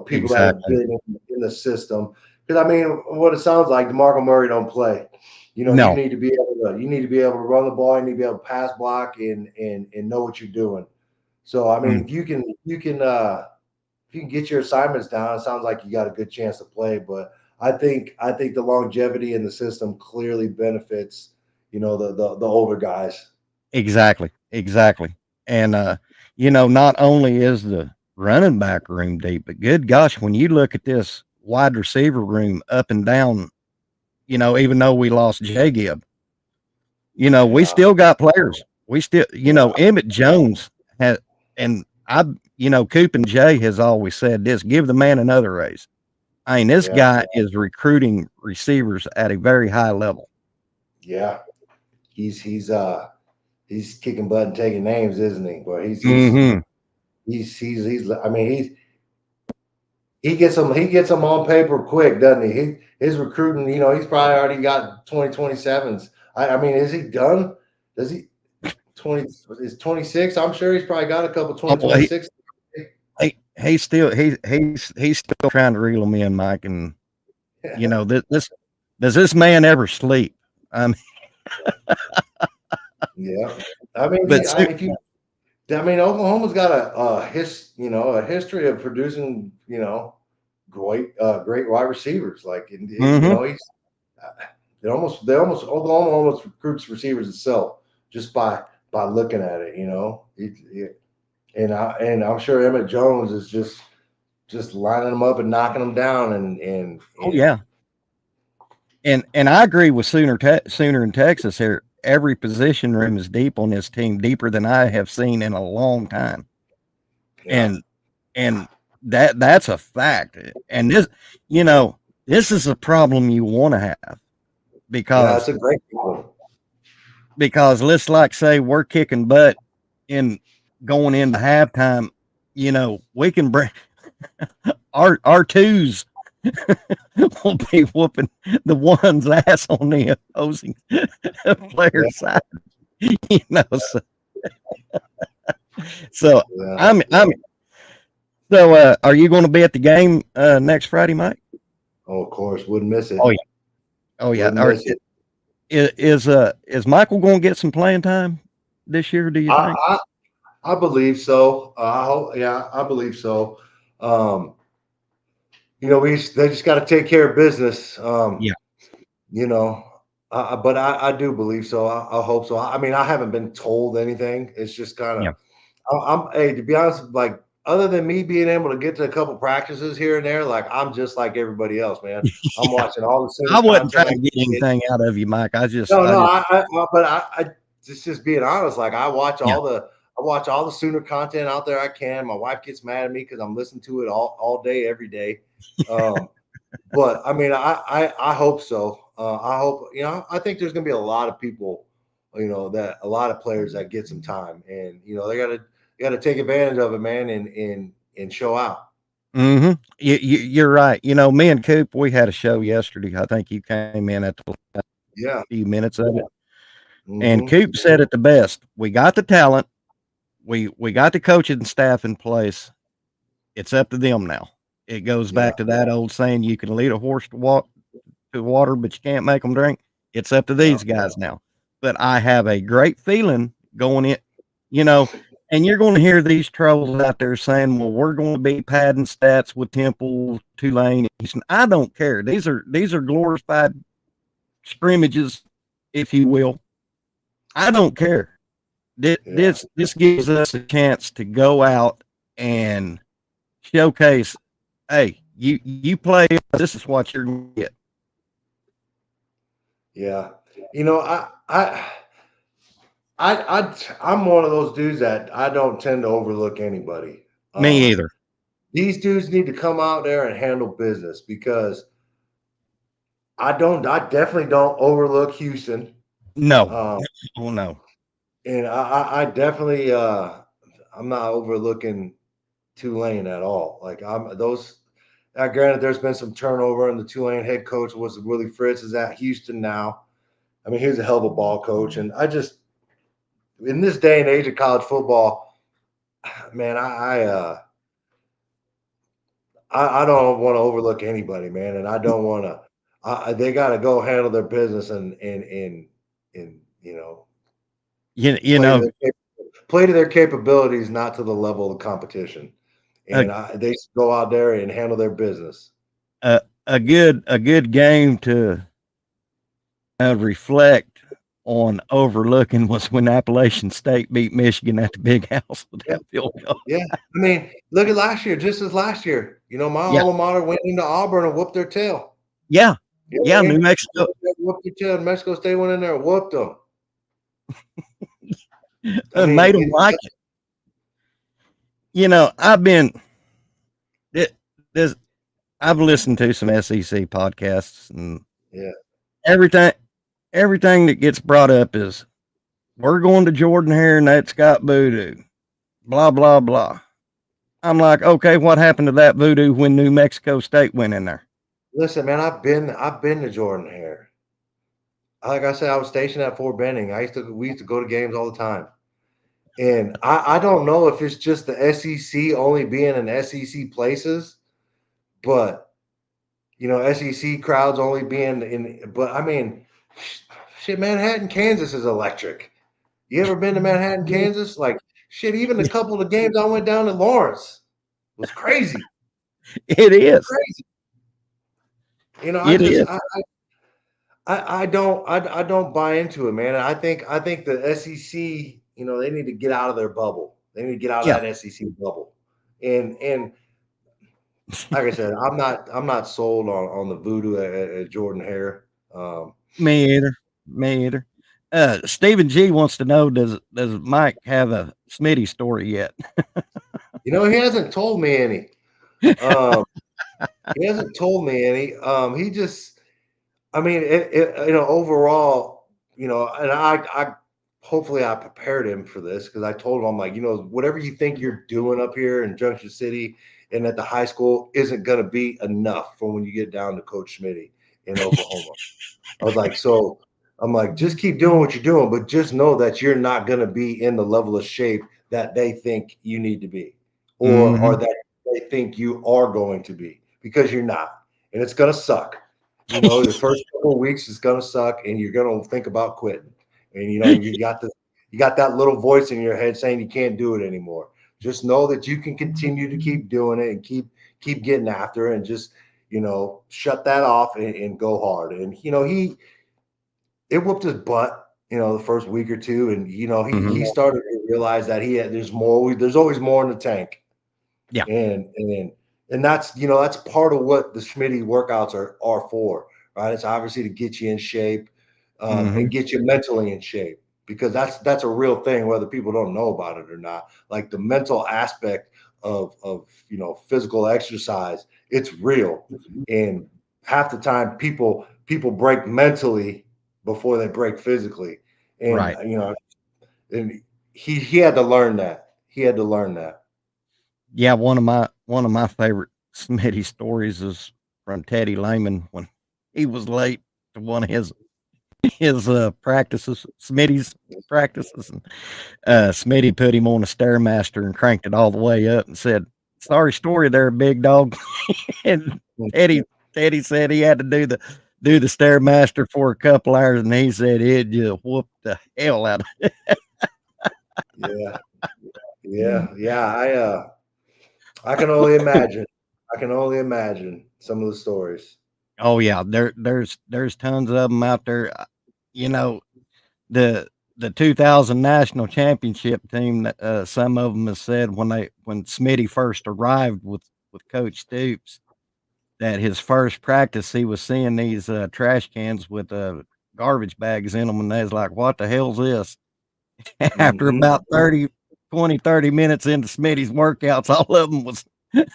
people that have exactly. been in the system. Because I mean, what it sounds like, DeMarco Murray don't play. You No, need to be able to run the ball. You need to be able to pass block and know what you're doing. So I mean, mm, if you can get your assignments down, it sounds like you got a good chance to play. But I think the longevity in the system clearly benefits, the older guys. exactly. And not only is the running back room deep, but good gosh, when you look at this wide receiver room up and down, even though we lost J Gibb, we Yeah, still got players. We still, yeah, Emmett Jones had, and Coop and Jay has always said this: give the man another raise. I mean, this yeah, guy is recruiting receivers at a very high level. yeah. He's kicking butt and taking names, isn't he? But Hmm. he's. I mean, he gets them on paper quick, doesn't he? His recruiting, he's probably already got 2027s. I mean, is he done? Does he 20 is 26? I'm sure he's probably got a couple Oh, 2026. he's still trying to reel them in, Mike. And this does this man ever sleep? Um, Yeah. I mean, but if you I mean, Oklahoma's got a history of producing, great wide receivers. Like, hmm he's Oklahoma almost recruits receivers itself just by looking at it. And I'm sure Emmett Jones is just lining them up and knocking them down, oh and yeah, and I agree with Sooner in Texas here. Every position room is deep on this team, deeper than I have seen in a long time. yeah, And and that's a fact. And you know, this is a problem you want to have yeah, because it's a great one. let's like say we're kicking butt in going into halftime. We can bring our twos will be whooping the one's ass on the opposing Yeah, player side. So yeah. I'm so are you going to be at the game next Friday, Mike? Oh, of course, wouldn't miss Oh it. yeah. Oh yeah. Wouldn't miss it. Is Michael going to get some playing time this year? Do you I, think? I I believe so. Yeah, I believe so. Um, they just got to take care of business. Yeah. You know, but I do believe so. I hope so. I mean, I haven't been told anything. It's just kind Yeah. of, hey, to be honest, like other than me being able to get to a couple practices here and there, like I'm just like everybody else, man. I'm Yeah. watching all the Sooner I wasn't content trying I to get can get. anything out of you, Mike. I just, No, I no, just, but I just being honest, like yeah. I watch all the Sooner content out there I can. My wife gets mad at me because I'm listening to it all day, every day. Um, but I mean, I hope so. I hope, I think there's going to be a lot of people, that a lot of players that get some time, and they got to take advantage of it, man, and show out. Hmm. You're right. Me and Coop, we had a show yesterday. I think you came in at the last Yeah. few minutes of it. And Hmm. Coop said it the best. We got the talent. We got the coaching staff in place. It's up to them now. It goes Yeah. back to that old saying: you can lead a horse to water, but you can't make them drink. It's up to Yeah. these guys now. But I have a great feeling going in, you know, and you're going to hear these trolls out there saying, "Well, we're going to be padding stats with Temple, Tulane, Eastern." I don't care. These are glorified scrimmages, if you will. I don't care. Yeah. This gives us a chance to go out and showcase. Hey, you play. This is what you're going to get. Yeah. You know, I'm one of those dudes that I don't tend to overlook anybody. Me Um, either. these dudes need to come out there and handle business because I definitely don't overlook Houston. No. Um, Oh no. and I definitely I'm not overlooking Tulane at all. Like I'm those. Granted, there's been some turnover, and the Tulane head coach was Willie Fritz is at Houston now. I mean, he's a hell of a ball coach, and I just in this day and age of college football, man, I don't want to overlook anybody, man, and I don't want to. They got to go handle their business and You play to know, their capabilities, not to the level of the competition. a And they should go out there and handle their business. a good game to reflect on overlooking was when Appalachian State beat Michigan at the Big House with Yeah, that field goal. yeah. I mean, look at last year. Just as last year, my Yeah, alma mater went into Auburn and whooped their tail. yeah, You know yeah. what I New mean? Mexico. Whooped their tail. Mexico State went in there and whooped them. I Made mean, them like it. I've been it, this. I've listened to some SEC podcasts and yeah, everything. Everything that gets brought up is we're going to Jordan Hare and that's got voodoo. Blah blah blah. I'm like, okay, what happened to that voodoo when New Mexico State went in there? listen, man, I've been to Jordan Hare. Like I said, I was stationed at Fort Benning. We used to go to games all the time. And I don't know if it's just the SEC only being in SEC places, but SEC crowds only being in. But I mean, shit, Manhattan, Kansas is electric. You ever been to Manhattan, Kansas? Like shit, even the couple of games I went down to Lawrence was crazy. It is. Crazy. I It just is. I don't buy into it, man. I think the SEC, they need to get out of their bubble. They need to get out of Yeah. that SEC bubble. And like I said, I'm not sold on the voodoo at Jordan Hare. Me either. Me either. Stephen G wants to know, does Mike have a Smitty story yet? He hasn't told me any. Um, he hasn't told me any. He just, I mean, overall, and I hopefully I prepared him for this because I told him I'm like, whatever you think you're doing up here in Junction City and at the high school isn't going to be enough for when you get down to Coach Smitty in Oklahoma. I was like, so I'm like, just keep doing what you're doing, but just know that you're not going to be in the level of shape that they think you need to be, or Hmm. that they think you are going to be, because you're not, and it's going to suck. The first couple of weeks is going to suck, and you're going to think about quitting. And you got that little voice in your head saying you can't do it anymore. Just know that you can continue to keep doing it and keep getting after it, and just shut that off and go hard. And it whooped his butt, the first week or two, and he Hmm. started to realize that there's always more in the tank. Yeah. And that's that's part of what the Schmitty workouts are for, right? It's obviously to get you in shape, and Mhm. get you mentally in shape, because that's a real thing, whether people don't know about it or not. Like the mental aspect of physical exercise, it's real, and half the time people break mentally before they break physically, and Right. and he had to learn that. He had to learn that. Yeah, one of my favorite Smitty stories is from Teddy Lehman when he was late to one of his practices, Smitty's practices, and Smitty put him on a stairmaster and cranked it all the way up and said, "Sorry story there, big dog." And Teddy said he had to do the stairmaster for a couple hours, and he said it just whooped the hell out of Yeah, him. yeah. I can only imagine. I can only imagine some of the stories. Oh yeah, there's tons of them out there. You know, the the 2000 national championship team that some of them have said when Smitty first arrived with Coach Stoops that his first practice he was seeing these trash cans with garbage bags in them, and they was like, "What the hell's this?" After Hmm. about 30 minutes into Smitty's workouts, all of them was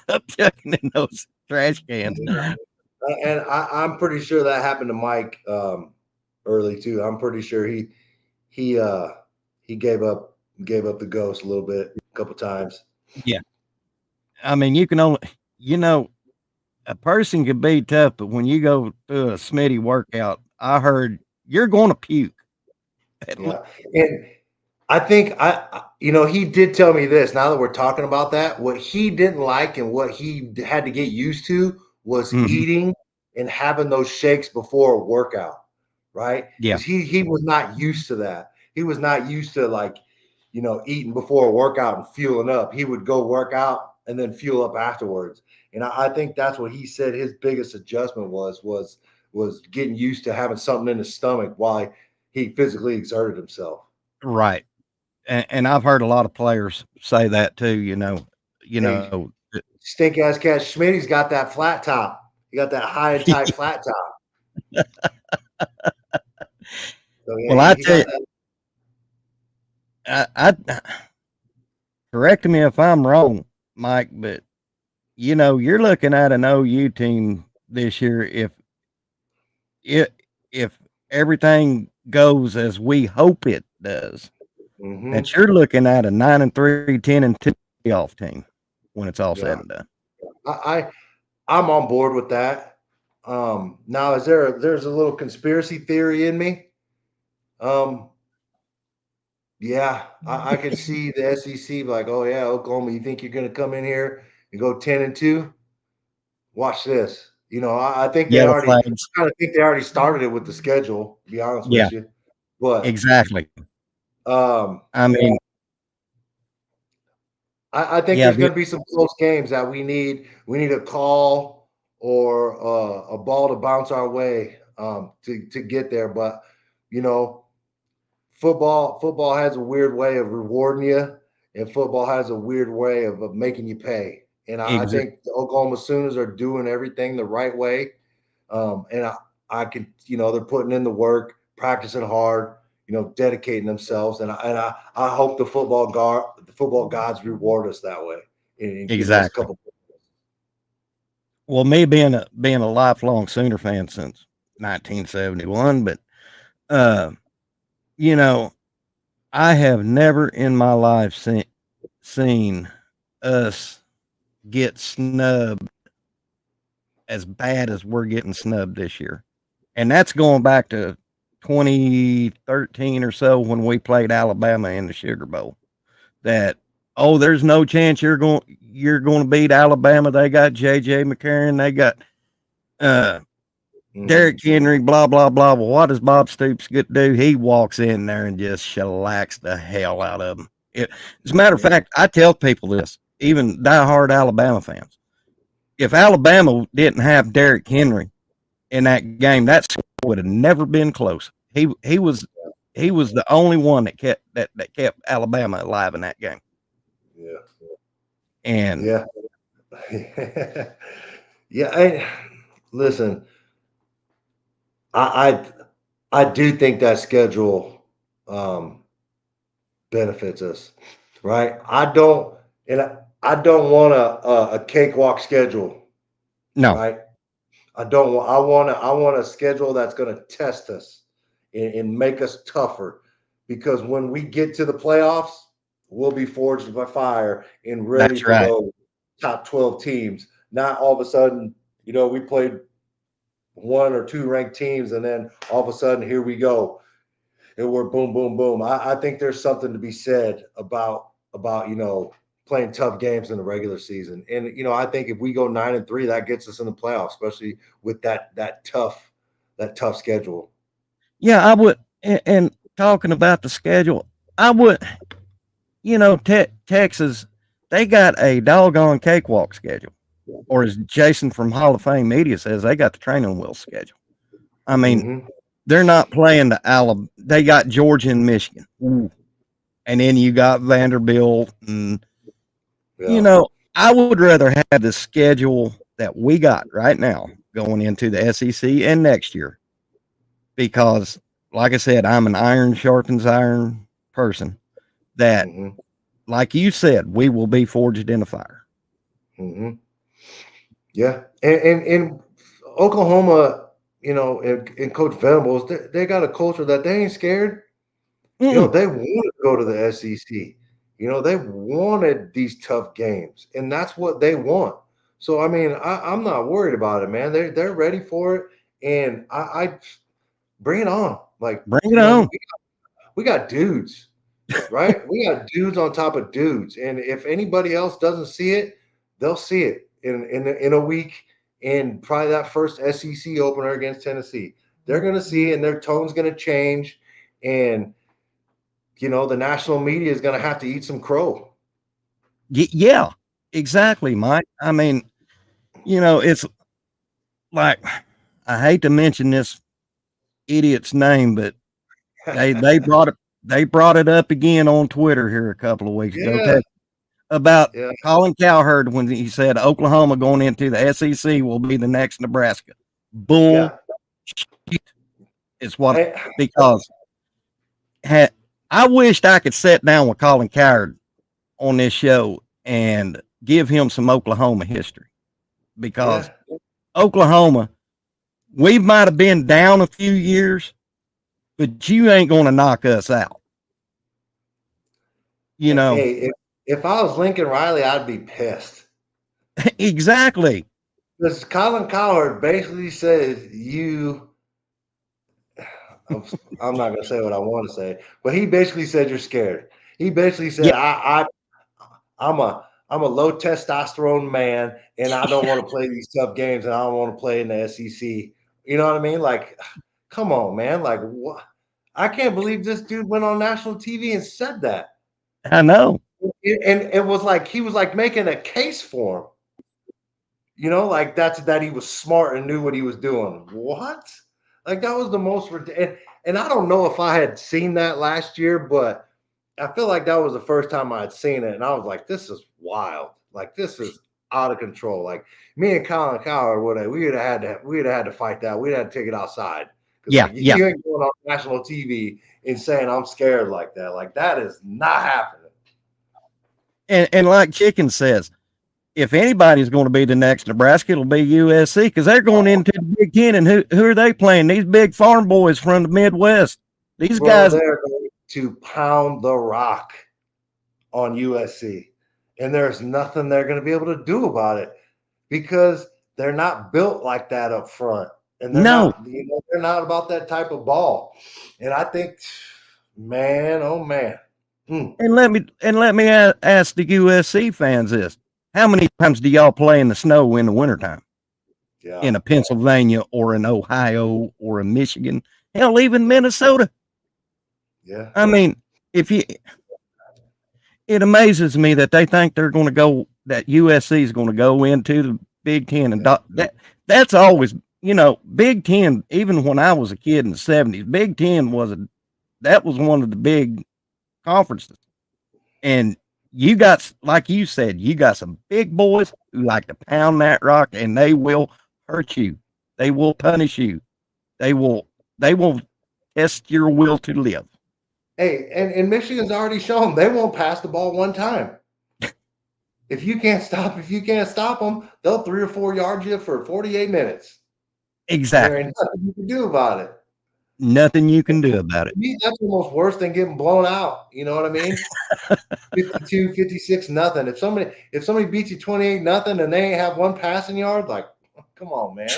up chucking in those trash cans. And I'm pretty sure that happened to Mike early too. I'm pretty sure he uh, he gave up the ghost a little bit, a couple times. Yeah, I mean, you can only you know a person could be tough, but when you go through a Smitty workout, I heard you're going to puke. At le- Yeah, and I think he did tell me this. Now that we're talking about that, what he didn't like and what he had to get used to was Mhm. eating and having those shakes before a workout, right? Yeah, Because he was not used to that. He was not used to, like, eating before a workout and fueling up. He would go work out and then fuel up afterwards. And I think that's what he said his biggest adjustment was getting used to having something in his stomach while he physically exerted himself. right. And I've heard a lot of players say that too. You Hey, know, stink ass cat Schmidt's got that flat top. He got that high and tight flat top. So yeah, well, he, I he tell got you, that. I correct me if I'm wrong, Mike, but you're looking at an OU team this year if if everything goes as we hope it does, Hmm. that you're looking at a 9-3, 10-2 playoff team when it's all said Yeah, and done. I'm on board with that. Now, there's a little conspiracy theory in me. Um, yeah, I can see the SEC like, oh yeah, Oklahoma, you think you're going to come in here and go 10-2? Watch this. I think they Yellow already flags. kind of think they already started it with the schedule. To be honest Yeah, with you, but exactly. um, I mean, I think yeah, there's going to be some close games that we need a call or a ball to bounce our way, to get there. But you know, football has a weird way of rewarding you, and football has a weird way of making you pay. And I exa think the Oklahoma Sooners are doing everything the right way. And I can, they're putting in the work, practicing hard, dedicating themselves, and I hope the football gods reward us that way, and giving us a exactly. couple. Well, me being a lifelong Sooner fan since 1971, but uh, you know, I have never in my life seen us get snubbed as bad as we're getting snubbed this year. And that's going back to 2013 or so when we played Alabama in the Sugar Bowl. That oh, there's no chance you're going to beat Alabama. They got JJ McCarron. They got uh Mhm. Derrick Henry, blah, blah, blah. Well, what does Bob Stoops get to do? He walks in there and just shellacks the hell out of them. As a matter of Yeah, fact, I tell people this, even diehard Alabama fans. If Alabama didn't have Derrick Henry in that game, that score would have never been close. He was the only one that kept Alabama alive in that game. yeah, And yeah. Yeah, listen. I I do think that schedule um, benefits us, right? I don't want a cakewalk schedule, No, right? I don't want. I want a schedule that's going to test us and make us tougher, because when we get to the playoffs, we'll be forged by fire and ready that's for right. those top 12 teams. Not all of a sudden, we played one or two ranked teams, and then all of a sudden, here we go, and we're boom, boom, boom. I think there's something to be said about playing tough games in the regular season, and I think if we go 9-3, that gets us in the playoffs, especially with that tough schedule. Yeah, I would. And talking about the schedule, I would. Texas, they got a doggone cakewalk schedule, or as Jason from Hall of Fame Media says, they got the training wheel schedule. I mean, Hmm. they're not playing the Alabama. They got Georgia and Michigan. Ooh. And then you got Vanderbilt. And, Yeah. I would rather have the schedule that we got right now going into the SEC and next year because, like I said, I'm an iron sharpens iron person that, Hmm. like you said, we will be forged in a fire. Hmm. Yeah. And Oklahoma, and Coach Venables, they got a culture that they ain't scared. Mm, They wanted to go to the SEC. They wanted these tough games, and that's what they want. So I mean, I'm not worried about it, man. They're ready for it, and I bring it on. Like, bring it on. we got dudes, right? We got dudes on top of dudes, and if anybody else doesn't see it, they'll see it in a week, in probably that first SEC opener against Tennessee. They're gonna see it, and their tone's gonna change, and the national media is going to have to eat some crow. Yeah, exactly, Mike. I mean, it's like I hate to mention this idiot's name, but they brought it up again on Twitter here a couple of weeks ago Yeah, about yeah, Colin Cowherd when he said Oklahoma going into the SEC will be the next Nebraska. Bull yeah. is what I, because I wished I could sit down with Colin Cowherd on this show and give him some Oklahoma history because yeah, Oklahoma, we might have been down a few years, but you ain't going to knock us out. You know, hey, if I was Lincoln Riley, I'd be pissed. exactly. Because Colin Cowherd basically says I'm, I'm not going to say what I want to say, but he basically said you're scared. He basically Yeah, said I'm a low testosterone man, and I don't want to play these tough games, and I don't want to play in the SEC. You know what I mean? Like, come on, man. Like, what? I can't believe this dude went on national TV and said that. I know. And it was like he was like making a case for him. Like that he was smart and knew what he was doing. What? Like that was the most and I don't know if I had seen that last year, but I feel like that was the first time I had seen it, and I was like, "This is wild! Like this is out of control!" Like me and Colin Coward we'd have had to fight that. We'd have to take it outside because Yeah, like yeah. you ain't going on national TV and saying I'm scared like that. Like that is not happening. And like Chicken says, if anybody's going to be the next Nebraska, it'll be USC because they're going Oh, into the Big Ten. And who are they playing? These big farm boys from the Midwest. These bro, guys, they're going to pound the rock on USC, and there's nothing they're going to be able to do about it because they're not built like that up front, and they're no. not, they're not about that type of ball. And I think, man, oh man, mm, And let me ask the USC fans this: how many times do y'all play in the snow in the wintertime yeah, in a Pennsylvania or an Ohio or a Michigan? Hell, even Minnesota. yeah, I mean, if you, it amazes me that they think they're going to go that USC is going to go into the Big Ten and yeah, that's always Big Ten. Even when I was a kid in the '70s, Big Ten that was one of the big conferences, and you got, like you said, you got some big boys who like to pound that rock, and they will hurt you. They will punish you. They will test your will to live. Hey, and Michigan's already shown they won't pass the ball one time. If you can't stop them, they'll 3 or 4 yard you for 48 minutes. And there Exactly. ain't nothing you can do about it. Nothing you can do about it. To me, that's almost worse than getting blown out. You know what I mean? 52, 56, nothing. If somebody beats you 28 nothing and they ain't have one passing yard, like, come on, man.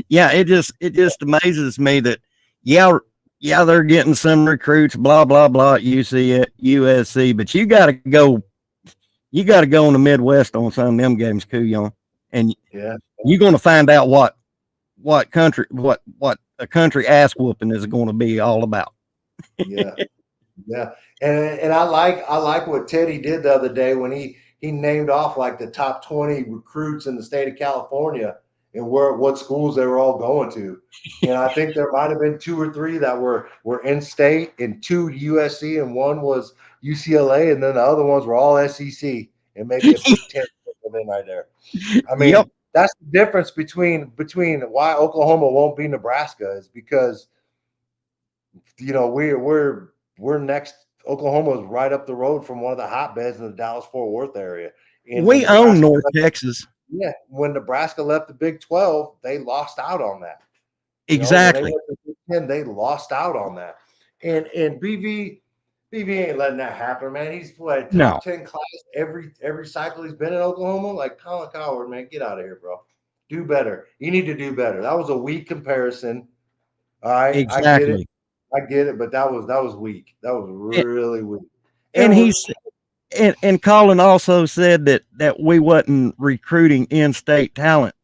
Yeah, it just amazes me that yeah, they're getting some recruits, blah blah blah at USC, but you got to go in the Midwest on some of them games, Kuyon, and Yeah, you're going to find out what a country ass whooping is going to be all about. yeah, yeah. And I like what Teddy did the other day when he named off like the top 20 recruits in the state of California and what schools they were all going to. And I think there might have been 2 or 3 that were in state, and 2 USC, and one was UCLA, and then the other ones were all SEC, and maybe a Big Ten in right there. I mean, Yep. that's the difference between why Oklahoma won't be Nebraska is because we're next. Oklahoma is right up the road from one of the hotbeds in the Dallas-Fort Worth area. And when We own Nebraska North left, Texas. yeah, when Nebraska left the Big 12, they lost out on that. When they Exactly. went to the Big 10, they lost out on that. And BV ain't letting that happen, man. He's what, No. top 10 class every cycle he's been in Oklahoma. Like Colin Coward, man, get out of here, bro. Do better. You need to do better. That was a weak comparison. All right, I get it. Exactly. I get it, but that was weak. That was And, really weak. and And he's and Colin also said that we wasn't recruiting in-state talent.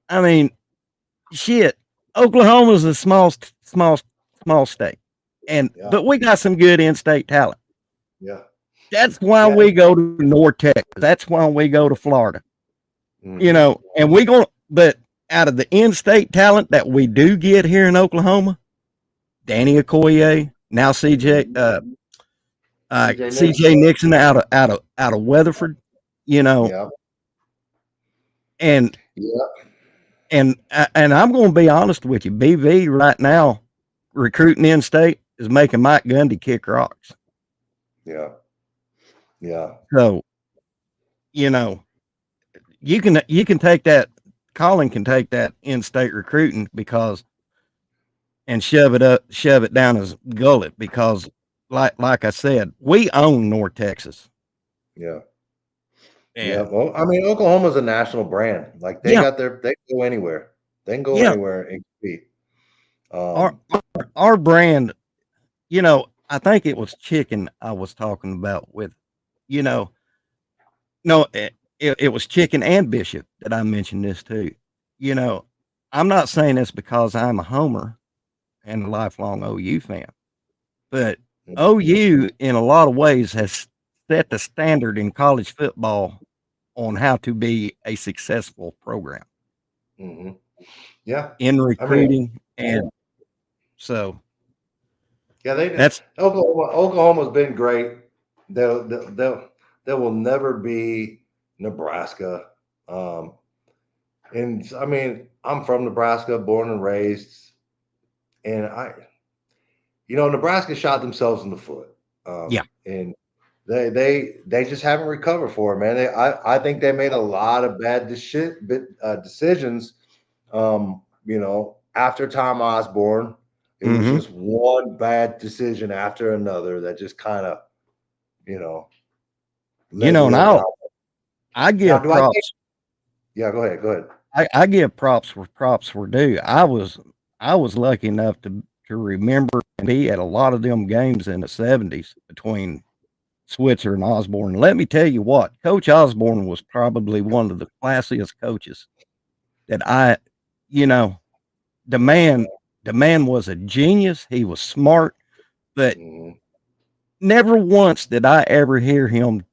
I mean, shit. Oklahoma's a small state, yeah, but we got some good in-state talent. yeah, That's why yeah. we go to North Texas. That's why we go to Florida. Mm-hmm. And but out of the in-state talent that we do get here in Oklahoma, Danny Okoye, now CJ CJ Nixon. Nixon out of Weatherford, Yeah, and yeah, and I'm going to be honest with you, BV right now recruiting in-state is making Mike Gundy kick rocks. yeah, yeah. So you know you can take that. Colin can take that in-state recruiting and shove it down his gullet because, like I said, we own North Texas. Yeah. Yeah. And Well, I mean, Oklahoma's a national brand. Like yeah, they can go anywhere. They can go yeah, anywhere and compete. our Um, our brand. I think it was chicken I was talking about with, you know, no, it was chicken and Bishop that I mentioned this to. You know, I'm not saying this because I'm a homer and a lifelong OU fan, but OU in a lot of ways has set the standard in college football on how to be a successful program mhm. Yeah. in I mean, recruiting, and so yeah, they did. that's Oklahoma's been great. They will never be Nebraska. Um, and I mean, I'm from Nebraska, born and raised, and Nebraska shot themselves in the foot. yeah. And they just haven't recovered for it, man. I think they made a lot of bad decisions. After Tom Osborne, it was Hmm. just one bad decision after another that just kind of, you know, led to And their down. I Now, give do I think? props. Yeah, go ahead. Go ahead. I give props where props were due. I was lucky enough to remember and be at a lot of them games in the '70s between Switzer and Osborne. Let me tell you what, Coach Osborne was probably one of the classiest coaches that you know, the man, the man was a genius. He was smart, but Mhm. never once did I ever hear him,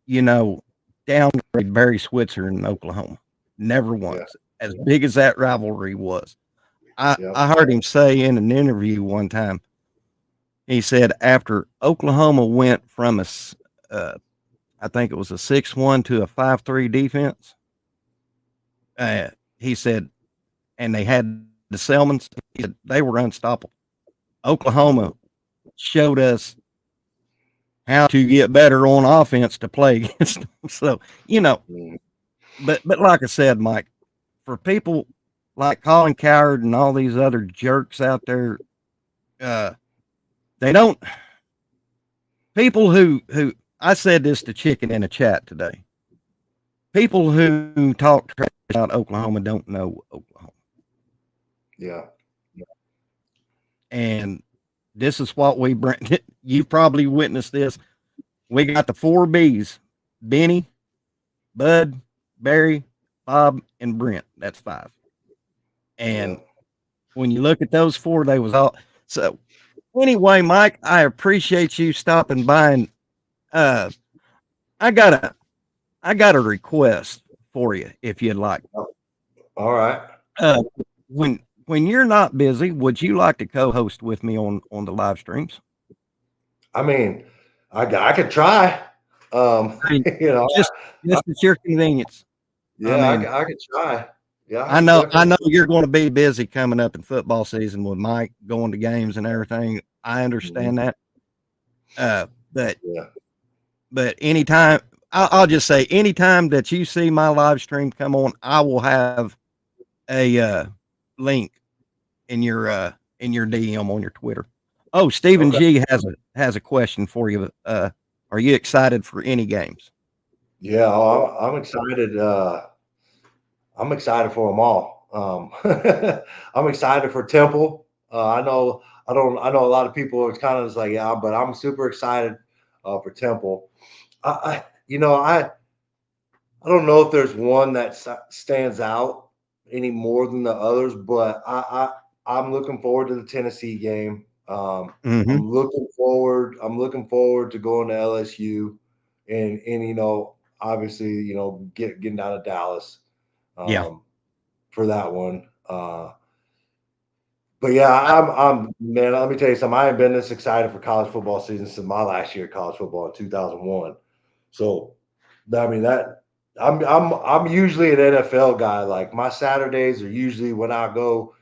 you know, downgrade Barry Switzer in Oklahoma. Never Yeah, once. As big as that rivalry was. I, yeah, I heard him say in an interview one time, He said after Oklahoma went from I think it was a 6-1 to a 5-3 defense. He said, and they had the Selmans. He said they were unstoppable. Oklahoma showed us how to get better on offense to play against them. So, but like I said, Mike, for people like Colin Coward and all these other jerks out there, they don't. People who I said this to Chicken in a chat today. People who talk trash about Oklahoma don't know Oklahoma. Yeah. And this is what we bring. You've probably witnessed this. We got the 4 Bs: Benny, Bud, Barry, Bob, and Brent. That's 5. And when you look at those 4, they was all. So anyway, Mike, I appreciate you stopping by. And I got a request for you, if you'd like. All right. When you're not busy, would you like to co-host with me on the live streams? I mean, I could try. Just at your convenience. Yeah, I could try. Yeah, I know you're going to be busy coming up in football season with Mike going to games and everything. I understand that. But anytime, I'll just say, anytime that you see my live stream come on, I will have a link in your DM on your Twitter. Oh, Stephen G has a question for you. Are you excited for any games? Yeah, I'm excited. I'm excited for them all. I'm excited for Temple. I know a lot of people are kind of just like, yeah, but I'm super excited for Temple. I don't know if there's one that stands out any more than the others, but I'm looking forward to the Tennessee game. I'm looking forward to going to LSU and obviously getting down to Dallas for that one. But yeah, I'm man. Let me tell you something. I haven't been this excited for college football season since my last year of college football in 2001. So, I mean that I'm usually an NFL guy. Like my Saturdays are usually when I go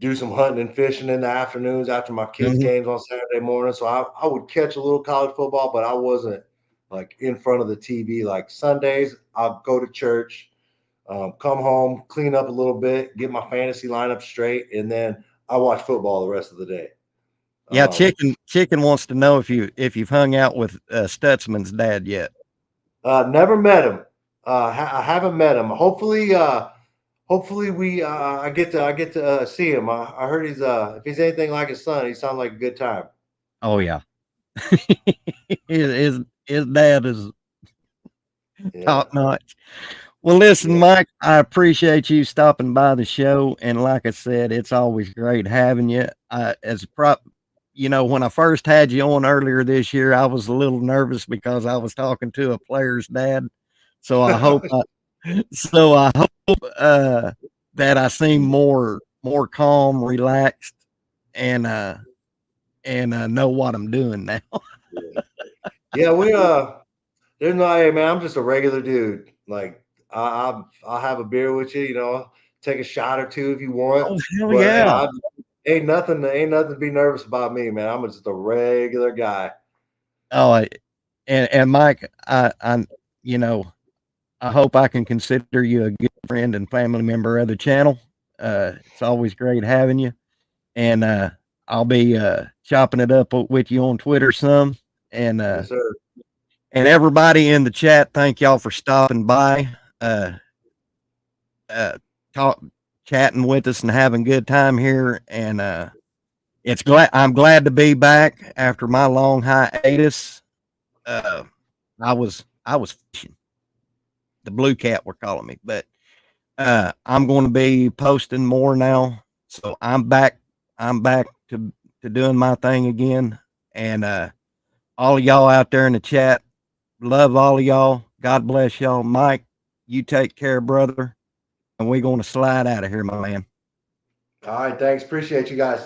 do some hunting and fishing in the afternoons after my kids' games on Saturday morning. So I would catch a little college football, but I wasn't like in front of the TV. Like Sundays, I'll go to church, come home, clean up a little bit, get my fantasy lineup straight, and then I watch football the rest of the day. Yeah, Chicken wants to know if you've hung out with Stutzman's dad yet. Never met him. I haven't met him. Hopefully, I get to see him. I heard he's if he's anything like his son, he sounds like a good time. Oh yeah, his dad is top notch. Well, listen, Mike, I appreciate you stopping by the show, and like I said, it's always great having you. When I first had you on earlier this year, I was a little nervous because I was talking to a player's dad. So I hope that I seem more calm, relaxed, and know what I'm doing now. Yeah, there's no, hey man, I'm just a regular dude. Like I'll have a beer with you, take a shot or two if you want. Oh hell but yeah! Ain't nothing to be nervous about me, man. I'm just a regular guy. Oh, and Mike, I hope I can consider you a good friend and family member of the channel. It's always great having you, and I'll be chopping it up with you on Twitter some. And yes, sir. And everybody in the chat, thank y'all for stopping by, chatting with us and having a good time here. And I'm glad to be back after my long hiatus. I was fishing. The blue cat were calling me, but I'm going to be posting more now. So I'm back to doing my thing again. And all of y'all out there in the chat, love all of y'all. God bless y'all. Mike, you take care, brother. And we're going to slide out of here, my man. All right. Thanks. Appreciate you guys.